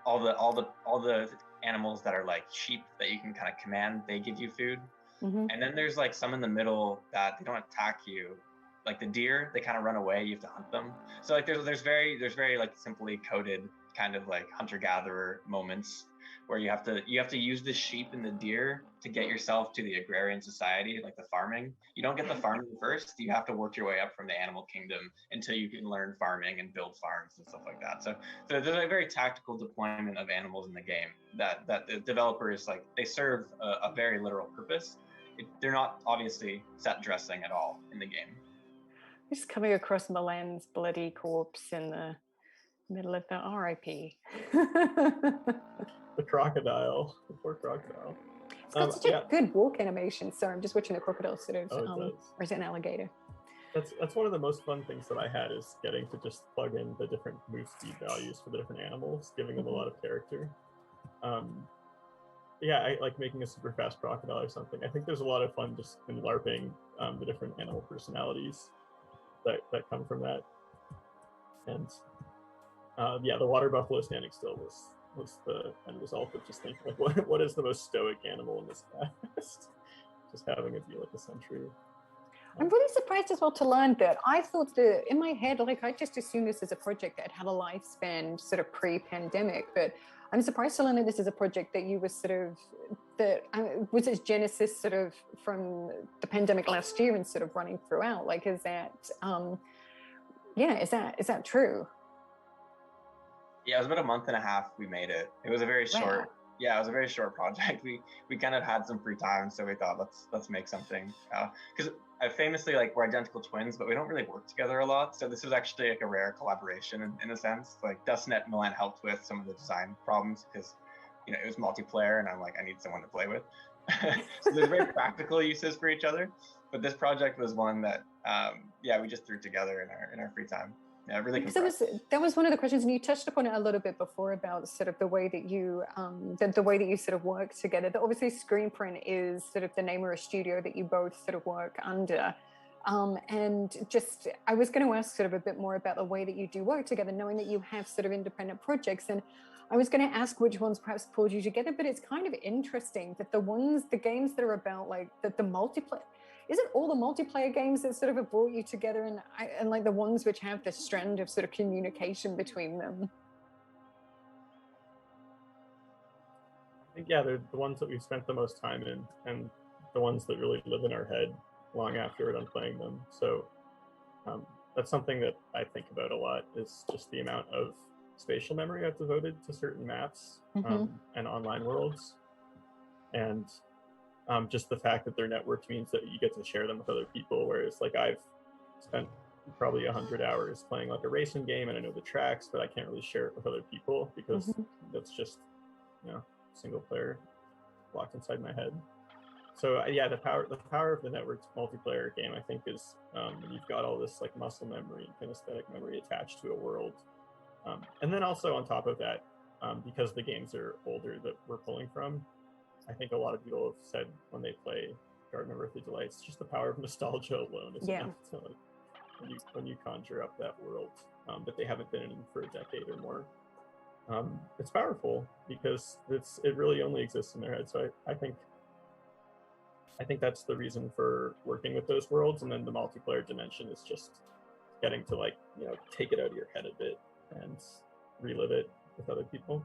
All the animals that are like sheep that you can kind of command, they give you food. And then there's like some in the middle that they don't attack you. Like the deer, they kind of run away. You have to hunt them. So like there's very like simply coded kind of like hunter-gatherer moments where you have to use the sheep and the deer to get yourself to the agrarian society, like the farming. You don't get the farming first. You have to work your way up from the animal kingdom until you can learn farming and build farms and stuff like that. So there's a very tactical deployment of animals in the game that the developers, like, they serve a very literal purpose. They're not obviously set dressing at all in the game. Just coming across Milan's bloody corpse in the Middle of the RIP. The crocodile, the poor crocodile. It's got such a good walk animation. Sorry, I'm just watching the crocodile sort of, or is it an alligator? That's one of the most fun things that I had, is getting to just plug in the different move speed values for the different animals, giving them a lot of character. Yeah, I like making a super fast crocodile or something. I think there's a lot of fun just in LARPing the different animal personalities that come from that. And yeah, the water buffalo standing still was the end result of just thinking like, what is the most stoic animal in this cast? Just having it be like a sentry. I'm really surprised as well to learn that I thought that in my head, like I just assumed this as a project that had a lifespan sort of pre-pandemic, but I'm surprised to learn that this is a project that you were sort of, that was its genesis sort of from the pandemic last year and sort of running throughout. Like, is that, yeah, is that true? Yeah, it was about a month and a half we made it. It was a very short, yeah, it was a very short project. We kind of had some free time, so we thought let's make something. Because famously, like, we're identical twins, but we don't really work together a lot. So this was actually like a rare collaboration in a sense. Like DUSTNET and Milan helped with some of the design problems because, you know, it was multiplayer, and I'm like, I need someone to play with. So there's very practical uses for each other. But this project was one that, yeah, we just threw together in our free time. Yeah, really. Because that was one of the questions, and you touched upon it a little bit before about sort of the way that you the way that you sort of work together. That obviously SCRNPRNT is sort of the name of a studio that you both sort of work under. And just, I was going to ask sort of a bit more about the way that you do work together, knowing that you have sort of independent projects. And I was going to ask which ones perhaps pulled you together, but it's kind of interesting that the games that are about like the multiplayer, is it all the multiplayer games that sort of have brought you together, and like the ones which have this strand of sort of communication between them? I think, yeah, they're the ones that we've spent the most time in, and the ones that really live in our head long after we're done playing them. So that's something that I think about a lot, is just the amount of spatial memory I've devoted to certain maps and online worlds. And just the fact that they're networked means that you get to share them with other people, whereas like I've spent probably 100 hours playing like a racing game and I know the tracks, but I can't really share it with other people because that's just, you know, single player locked inside my head. So yeah, the power of the networked multiplayer game, I think, is you've got all this like muscle memory and kinesthetic memory attached to a world. And then also on top of that, because the games are older that we're pulling from, I think a lot of people have said when they play Garden of Earthly Delights, just the power of nostalgia alone is enough to, like, when you conjure up that world that they haven't been in for a decade or more. It's powerful because it really only exists in their head. So I think that's the reason for working with those worlds. And then the multiplayer dimension is just getting to, like, you know, take it out of your head a bit and relive it with other people.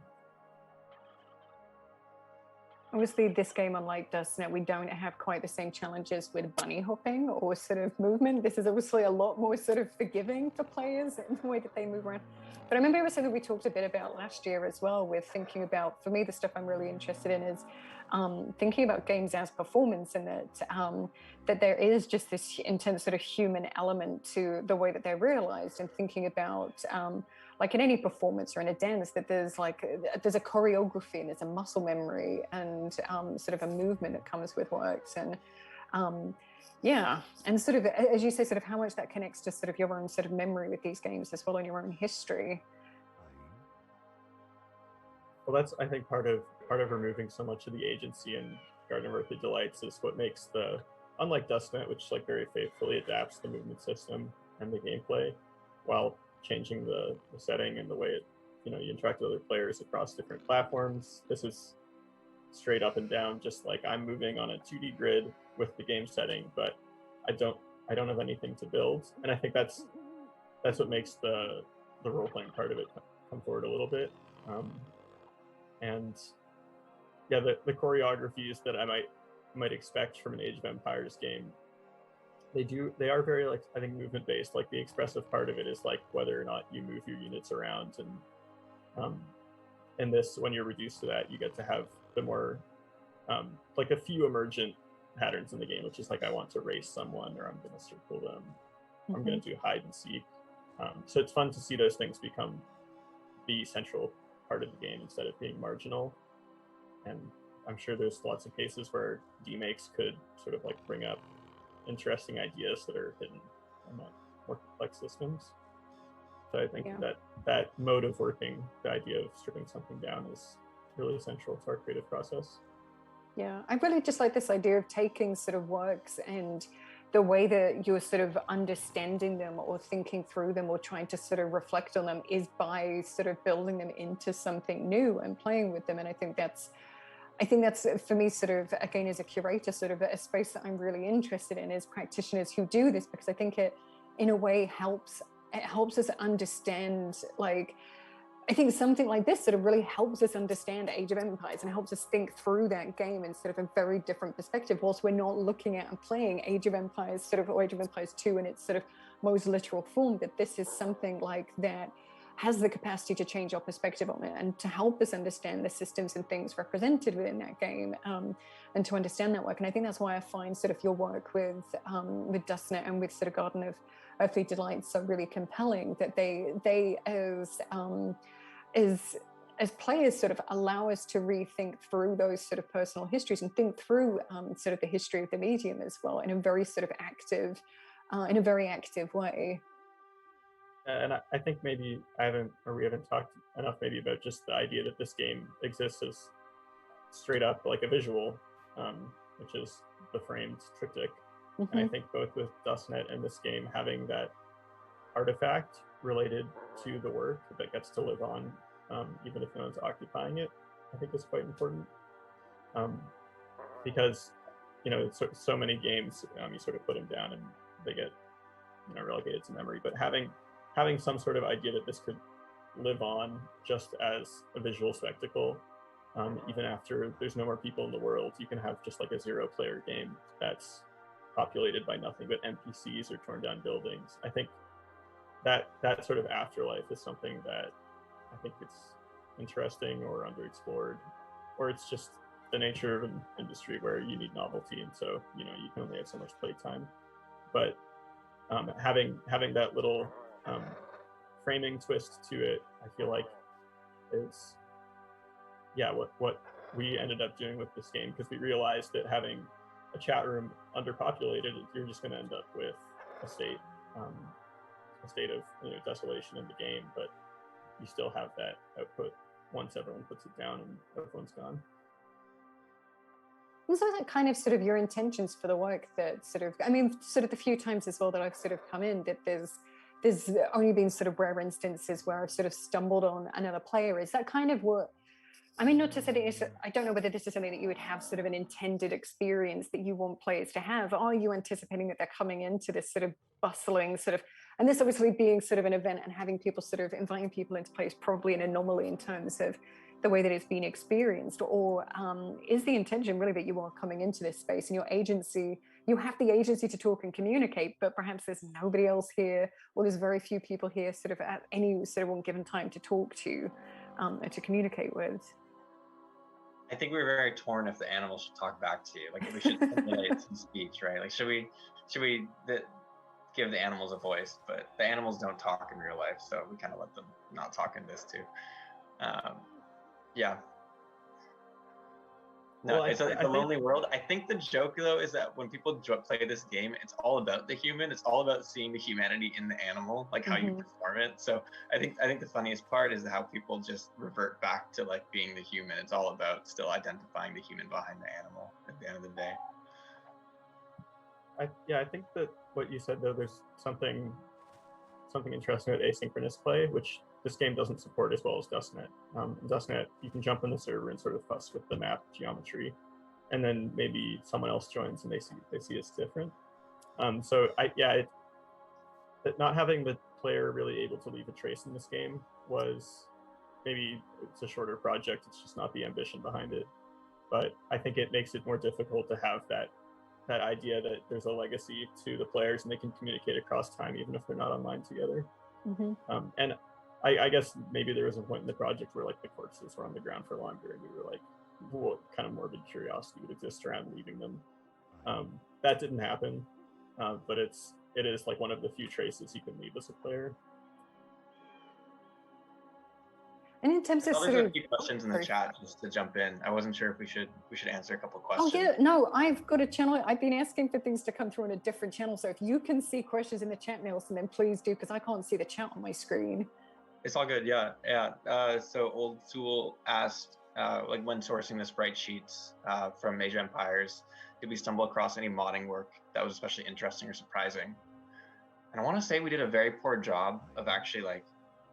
Obviously, this game, unlike DUSTNET, we don't have quite the same challenges with bunny hopping or sort of movement. This is obviously a lot more sort of forgiving for players in the way that they move around. But I remember it was something we talked a bit about last year as well, with thinking about, for me, the stuff I'm really interested in is thinking about games as performance, and that there is just this intense sort of human element to the way that they're realized, and thinking about like in any performance or in a dance, that there's a choreography and there's a muscle memory and sort of a movement that comes with works. And yeah, and sort of, as you say, sort of how much that connects to sort of your own sort of memory with these games as well, and your own history. Well, that's, I think, part of removing so much of the agency in Garden of Earthly Delights is what makes unlike DUSTNET, which like very faithfully adapts the movement system and the gameplay while changing the setting and the way you interact with other players across different platforms. This is straight up and down, just like I'm moving on a 2D grid with the game setting, but I don't have anything to build. And I think that's what makes the role-playing part of it come forward a little bit. And yeah, the choreographies that I might expect from an Age of Empires game, they are very, like, I think, movement based. Like the expressive part of it is like whether or not you move your units around, and in this, when you're reduced to that, you get to have the more like a few emergent patterns in the game, which is like, I want to race someone, or I'm going to circle them, I'm going to do hide and seek. So it's fun to see those things become the central part of the game instead of being marginal. And I'm sure there's lots of cases where demakes could sort of like bring up interesting ideas that are hidden in more complex systems. So I think that mode of working, the idea of stripping something down, is really central to our creative process. Yeah, I really just like this idea of taking sort of works and the way that you're sort of understanding them or thinking through them or trying to sort of reflect on them is by sort of building them into something new and playing with them. And I think that's for me sort of, again, as a curator, sort of a space that I'm really interested in, is practitioners who do this, because I think it in a way helps us understand, like, I think something like this sort of really helps us understand Age of Empires and helps us think through that game in sort of a very different perspective, whilst we're not looking at and playing Age of Empires sort of, or Age of Empires 2 in its sort of most literal form, that this is something like that has the capacity to change our perspective on it and to help us understand the systems and things represented within that game, and to understand that work. And I think that's why I find sort of your work with DUSTNET and with sort of Garden of Earthly Delights so really compelling, that they as players sort of allow us to rethink through those sort of personal histories and think through sort of the history of the medium as well in a very sort of active, way. And I think maybe we haven't talked enough maybe about just the idea that this game exists as straight up like a visual, which is the framed triptych. And I think both with DUSTNET and this game, having that artifact related to the work that gets to live on, even if no one's occupying it, I think is quite important. Because, you know, so many games, you sort of put them down and they get, you know, relegated to memory. But having some sort of idea that this could live on just as a visual spectacle, even after there's no more people in the world, you can have just like a 0-player game that's populated by nothing but NPCs or torn down buildings. I think that sort of afterlife is something that I think it's interesting or underexplored, or it's just the nature of an industry where you need novelty, and so, you know, you can only have so much playtime. But having that little framing twist to it, I feel like is what we ended up doing with this game, because we realized that having a chat room underpopulated, you're just going to end up with a state of, you know, desolation in the game, but you still have that output once everyone puts it down and everyone's gone. Was that kind of sort of your intentions for the work, that sort of, I mean, sort of the few times as well that I've sort of come in, that there's only been sort of rare instances where I've sort of stumbled on another player? Is that kind of what, I mean, not to say that I don't know whether this is something that you would have sort of an intended experience that you want players to have. Are you anticipating that they're coming into this sort of bustling sort of, and this obviously being sort of an event and having people sort of inviting people into play is probably an anomaly in terms of the way that it's been experienced? Or is the intention really that you are coming into this space and your agency, you have the agency to talk and communicate, but perhaps there's nobody else here, or there's very few people here sort of at any sort of one given time to talk to and to communicate with? I think we're very torn if the animals should talk back to you. Like, if we should simulate some speech, right? Like, should we give the animals a voice? But the animals don't talk in real life, so we kind of let them not talk in this too. Yeah. No, well, it's a lonely world. I think the joke, though, is that when people play this game, it's all about the human. It's all about seeing the humanity in the animal, like how you perform it. So I think the funniest part is how people just revert back to like being the human. It's all about still identifying the human behind the animal at the end of the day. I think that what you said, though, there's something interesting about asynchronous play, which this game doesn't support as well as DUSTNET. In DUSTNET, you can jump on the server and sort of fuss with the map geometry, and then maybe someone else joins and they see it's different. Not having the player really able to leave a trace in this game was, maybe it's a shorter project, it's just not the ambition behind it. But I think it makes it more difficult to have that idea that there's a legacy to the players and they can communicate across time even if they're not online together. And I guess maybe there was a point in the project where like the corpses were on the ground for longer and we were like, what kind of morbid curiosity would exist around leaving them? That didn't happen, but it is like one of the few traces you can leave as a player. And in terms of There's sort a of, few questions in the chat just to jump in. I wasn't sure if we should answer a couple oh questions. yeah, no, I've got a channel. I've been asking for things to come through on a different channel. So if you can see questions in the chat, Neilson, then please do, because I can't see the chat on my screen. It's all good, yeah. So Old Soul asked, like when sourcing the sprite sheets from Age of Empires, did we stumble across any modding work that was especially interesting or surprising? And I want to say we did a very poor job of actually like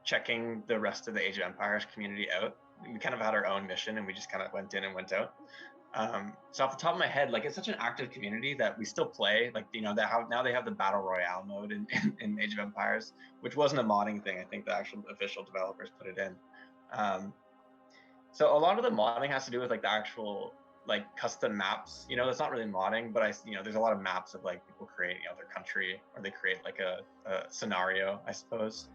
checking the rest of the Age of Empires community out. We kind of had our own mission and we just kind of went in and went out. So off the top of my head, like it's such an active community that we still play. Like, you know, now they have the Battle Royale mode in Age of Empires, which wasn't a modding thing. I think the actual official developers put it in. So a lot of the modding has to do with like the actual like custom maps. You know, it's not really modding, but there's a lot of maps of like people create, you know, their country, or they create like a scenario, I suppose.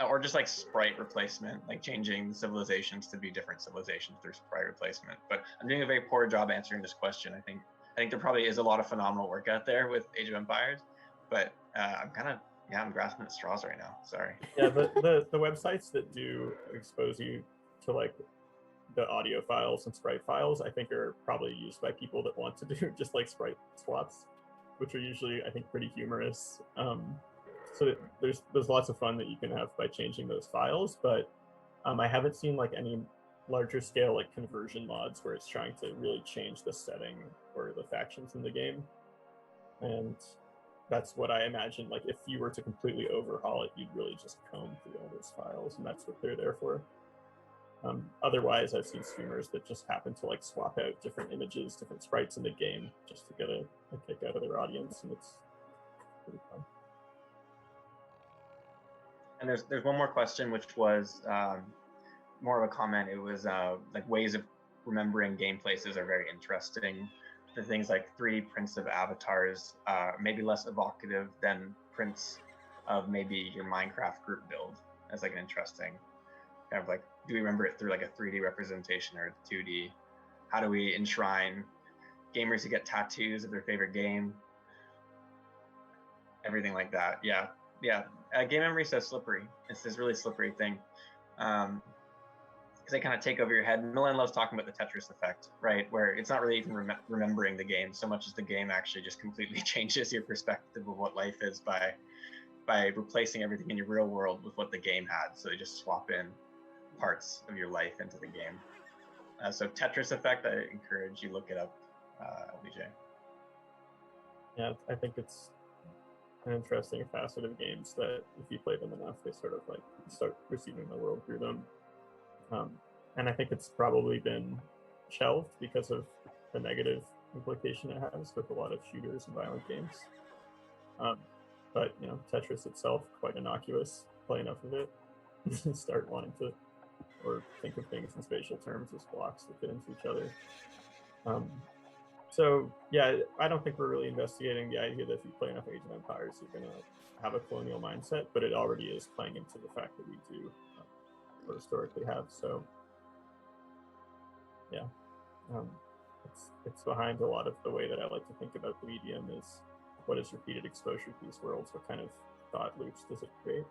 Or just like sprite replacement, like changing civilizations to be different civilizations through sprite replacement. But I'm doing a very poor job answering this question. I think there probably is a lot of phenomenal work out there with Age of Empires, but I'm grasping at straws right now. Sorry. Yeah, the websites that do expose you to like the audio files and sprite files, I think are probably used by people that want to do just like sprite swaps, which are usually, I think, pretty humorous. So there's lots of fun that you can have by changing those files, but I haven't seen like any larger scale like conversion mods where it's trying to really change the setting or the factions in the game. And that's what I imagine, like if you were to completely overhaul it, you'd really just comb through all those files, and that's what they're there for. Otherwise, I've seen streamers that just happen to like swap out different images, different sprites in the game just to get a kick out of their audience, and it's pretty fun. And there's one more question, which was more of a comment. It was like ways of remembering game places are very interesting. The things like 3D prints of avatars maybe less evocative than prints of maybe your Minecraft group build as like an interesting kind of like, do we remember it through like a 3D representation or 2D? How do we enshrine gamers who get tattoos of their favorite game? Everything like that. Yeah. Game memory is so slippery. It's this really slippery thing. Because they kind of take over your head. Milan loves talking about the Tetris effect, right? Where it's not really even remembering the game so much as the game actually just completely changes your perspective of what life is by replacing everything in your real world with what the game had. So they just swap in parts of your life into the game. So Tetris effect, I encourage you look it up, LBJ. Yeah, I think it's an interesting facet of games that if you play them enough, they sort of like start perceiving the world through them. And I think it's probably been shelved because of the negative implication it has with a lot of shooters and violent games. But you know, Tetris itself, quite innocuous. Play enough of it, and start wanting to, or think of things in spatial terms as blocks that fit into each other. So yeah, I don't think we're really investigating the idea that if you play enough Age of Empires, you're going to have a colonial mindset, but it already is playing into the fact that we do or historically have. So yeah, it's behind a lot of the way that I like to think about the medium is what is repeated exposure to these worlds? What kind of thought loops does it create?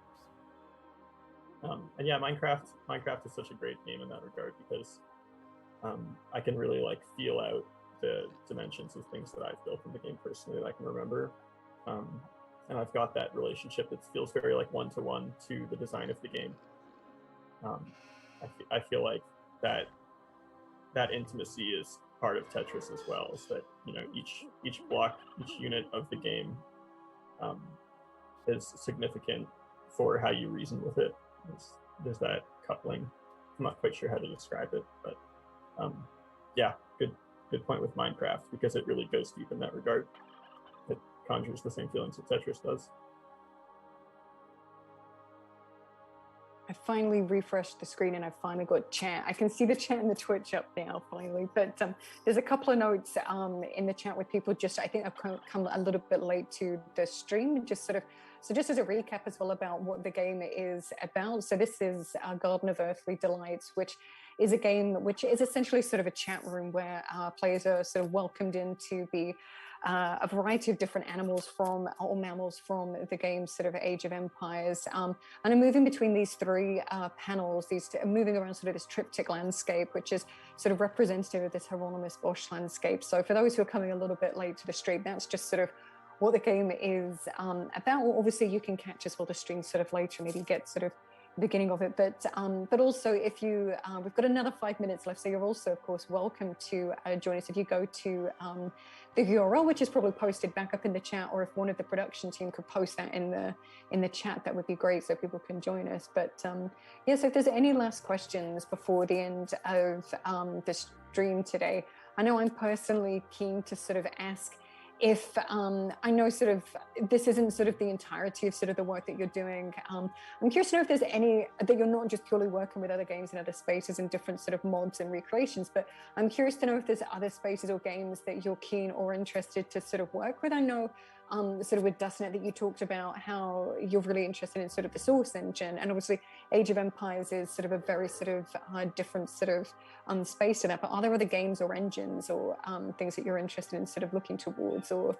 And yeah, Minecraft is such a great game in that regard because I can really like feel out the dimensions of things that I've built in the game personally that I can remember. And I've got that relationship that feels very like one-to-one to the design of the game. I feel like that intimacy is part of Tetris as well, is that, you know, each block, each unit of the game is significant for how you reason with it. There's that coupling. I'm not quite sure how to describe it, but yeah, good point with Minecraft, because it really goes deep in that regard. It conjures the same feelings that Tetris does. I finally refreshed the screen and I finally got chat. I can see the chat in the Twitch up now finally, but there's a couple of notes in the chat with people just, I think I've come a little bit late to the stream, just as a recap as well about what the game is about. So this is Garden of Earthly Delights, which is a game which is essentially sort of a chat room where players are sort of welcomed in to be a variety of different animals from, or mammals from the game sort of Age of Empires. And I'm moving between these three panels, moving around sort of this triptych landscape, which is sort of representative of this Hieronymus Bosch landscape. So for those who are coming a little bit late to the stream, that's just sort of what the game is about. Well, obviously you can catch us for the stream sort of later, maybe get sort of the beginning of it, but also if you, we've got another 5 minutes left, so you're also of course welcome to join us if you go to the URL, which is probably posted back up in the chat, or if one of the production team could post that in the chat, that would be great, so people can join us. But yeah, so if there's any last questions before the end of the stream today, I know I'm personally keen to sort of ask if I know sort of this isn't sort of the entirety of sort of the work that you're doing. I'm curious to know if there's any that you're not just purely working with other games in other spaces and different sort of mods and recreations, but I'm curious to know if there's other spaces or games that you're keen or interested to sort of work with. I know sort of with DUSTNET that you talked about how you're really interested in sort of the source engine, and obviously Age of Empires is sort of a very sort of different sort of space to that. But are there other games or engines or things that you're interested in sort of looking towards, or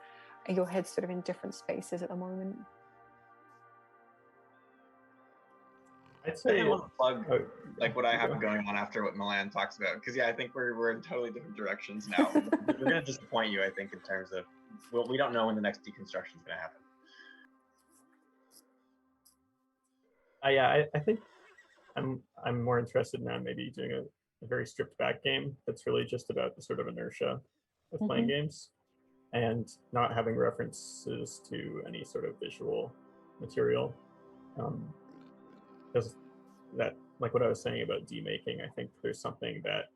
are your heads sort of in different spaces at the moment? I'd say I want to plug like what I have going on after what Milan talks about, because yeah, I think we're in totally different directions now. We're going to disappoint you, I think, in terms of, well, we don't know when the next deconstruction is going to happen. Yeah, I think I'm more interested now in maybe doing a very stripped back game that's really just about the sort of inertia of playing games and not having references to any sort of visual material. Because that, like what I was saying about demaking, I think there's something that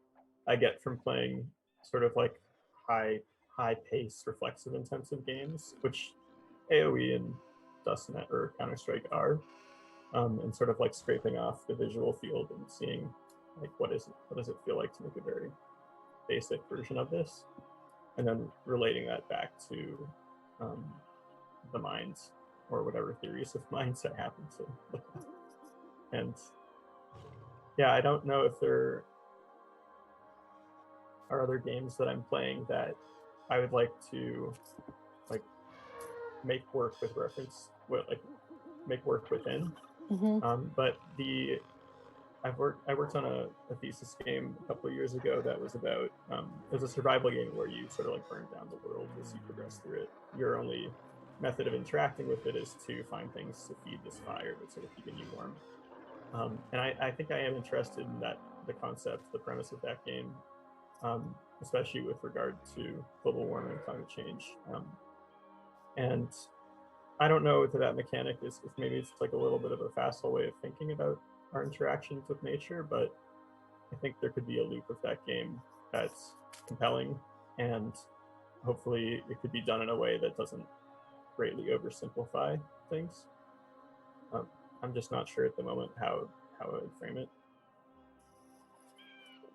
I get from playing sort of like high pace, reflexive, intensive games, which AoE and DUSTNET or Counter-Strike are, and sort of like scraping off the visual field and seeing like what does it feel like to make a very basic version of this, and then relating that back to the minds or whatever theories of minds I happen to look at. And yeah, I don't know if there are other games that I'm playing that I would like to like make work with reference, like make work within. But I worked on a thesis game a couple of years ago that was about it was a survival game where you sort of like burn down the world as you progress through it. Your only method of interacting with it is to find things to feed this fire that's sort of keeping you warm. And I think I am interested in the concept, the premise of that game, especially with regard to global warming and climate change. And I don't know if that mechanic is, if maybe it's like a little bit of a facile way of thinking about our interactions with nature, but I think there could be a loop of that game that's compelling, and hopefully it could be done in a way that doesn't greatly oversimplify things. I'm just not sure at the moment how I would frame it.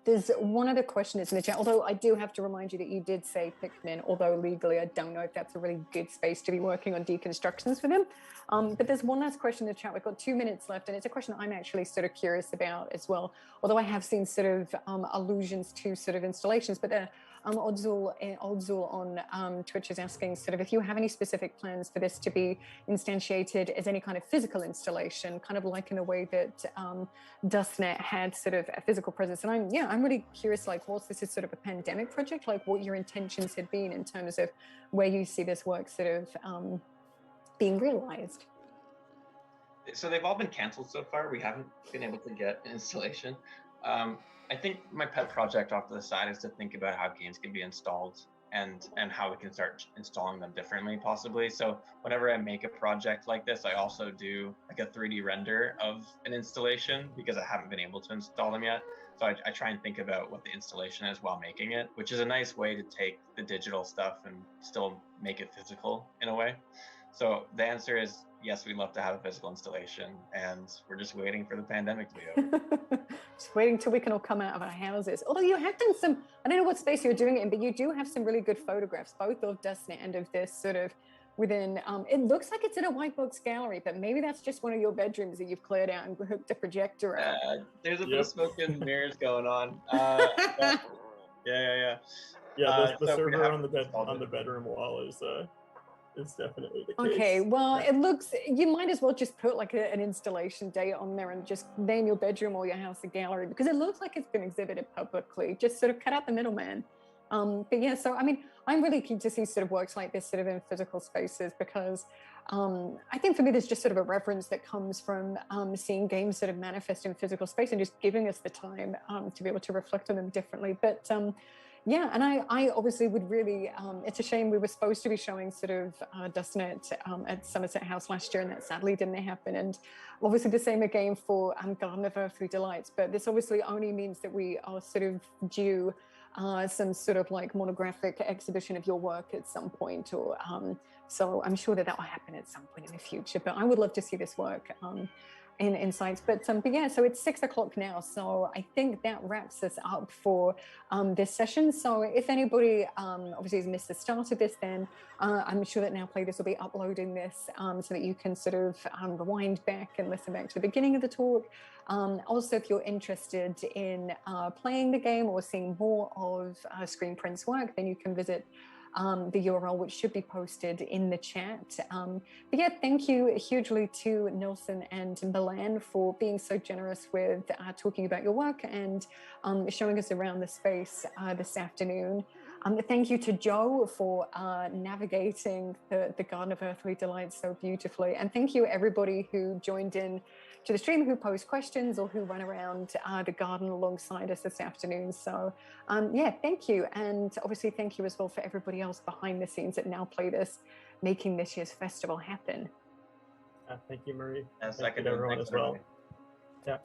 There's one other question that's in the chat, although I do have to remind you that you did say Pikmin, although legally I don't know if that's a really good space to be working on deconstructions for them. But there's one last question in the chat. We've got 2 minutes left, and it's a question I'm actually sort of curious about as well, although I have seen sort of allusions to sort of installations, but Odzul on Twitch is asking sort of if you have any specific plans for this to be instantiated as any kind of physical installation, kind of like in the way that DUSTNET had sort of a physical presence. And I'm really curious, like, whilst this is sort of a pandemic project, like what your intentions had been in terms of where you see this work sort of being realized. So they've all been canceled so far. We haven't been able to get an installation. I think my pet project off to the side is to think about how games can be installed and how we can start installing them differently, possibly. So whenever I make a project like this, I also do like a 3D render of an installation because I haven't been able to install them yet. So I try and think about what the installation is while making it, which is a nice way to take the digital stuff and still make it physical in a way. So the answer is yes, we'd love to have a physical installation, and we're just waiting for the pandemic to be over. Just waiting till we can all come out of our houses. Although you have done some, I don't know what space you're doing it in, but you do have some really good photographs, both of DUSTNET and of this sort of within, it looks like it's in a white box gallery, but maybe that's just one of your bedrooms that you've cleared out and hooked a projector out. There's a bit of smoke and mirrors going on. Yeah. Yeah, the so if we server have on the installed bedroom wall is definitely the case. Okay, well, Yeah. it looks, you might as well just put like an installation date on there and just name your bedroom or your house a gallery, because it looks like it's been exhibited publicly. Just sort of cut out the middleman. But yeah, so I mean, I'm really keen to see sort of works like this sort of in physical spaces, because I think for me, there's just sort of a reverence that comes from seeing games sort of manifest in physical space and just giving us the time to be able to reflect on them differently. But yeah, and I obviously would really, it's a shame we were supposed to be showing sort of DUSTNET at Somerset House last year, and that sadly didn't happen. And obviously the same again for Garden of Earthly Delights, but this obviously only means that we are sort of due some sort of like monographic exhibition of your work at some point, or so I'm sure that will happen at some point in the future. But I would love to see this work in science. But yeah, so it's 6 o'clock now, so I think that wraps us up for this session. So if anybody obviously has missed the start of this, then I'm sure that Now Play This will be uploading this so that you can sort of rewind back and listen back to the beginning of the talk. Also, if you're interested in playing the game or seeing more of Screenprint's work, then you can visit the URL, which should be posted in the chat. But yeah, thank you hugely to Neilson and Milan for being so generous with talking about your work and showing us around the space this afternoon. Thank you to Joe for navigating the Garden of Earthly Delights so beautifully. And thank you everybody who joined in to the stream, who posed questions or who run around the garden alongside us this afternoon. So yeah, thank you. And obviously thank you as well for everybody else behind the scenes at Now Play This, making this year's festival happen. Thank you, Marie. Yes, Thank you to everyone as well. Yeah.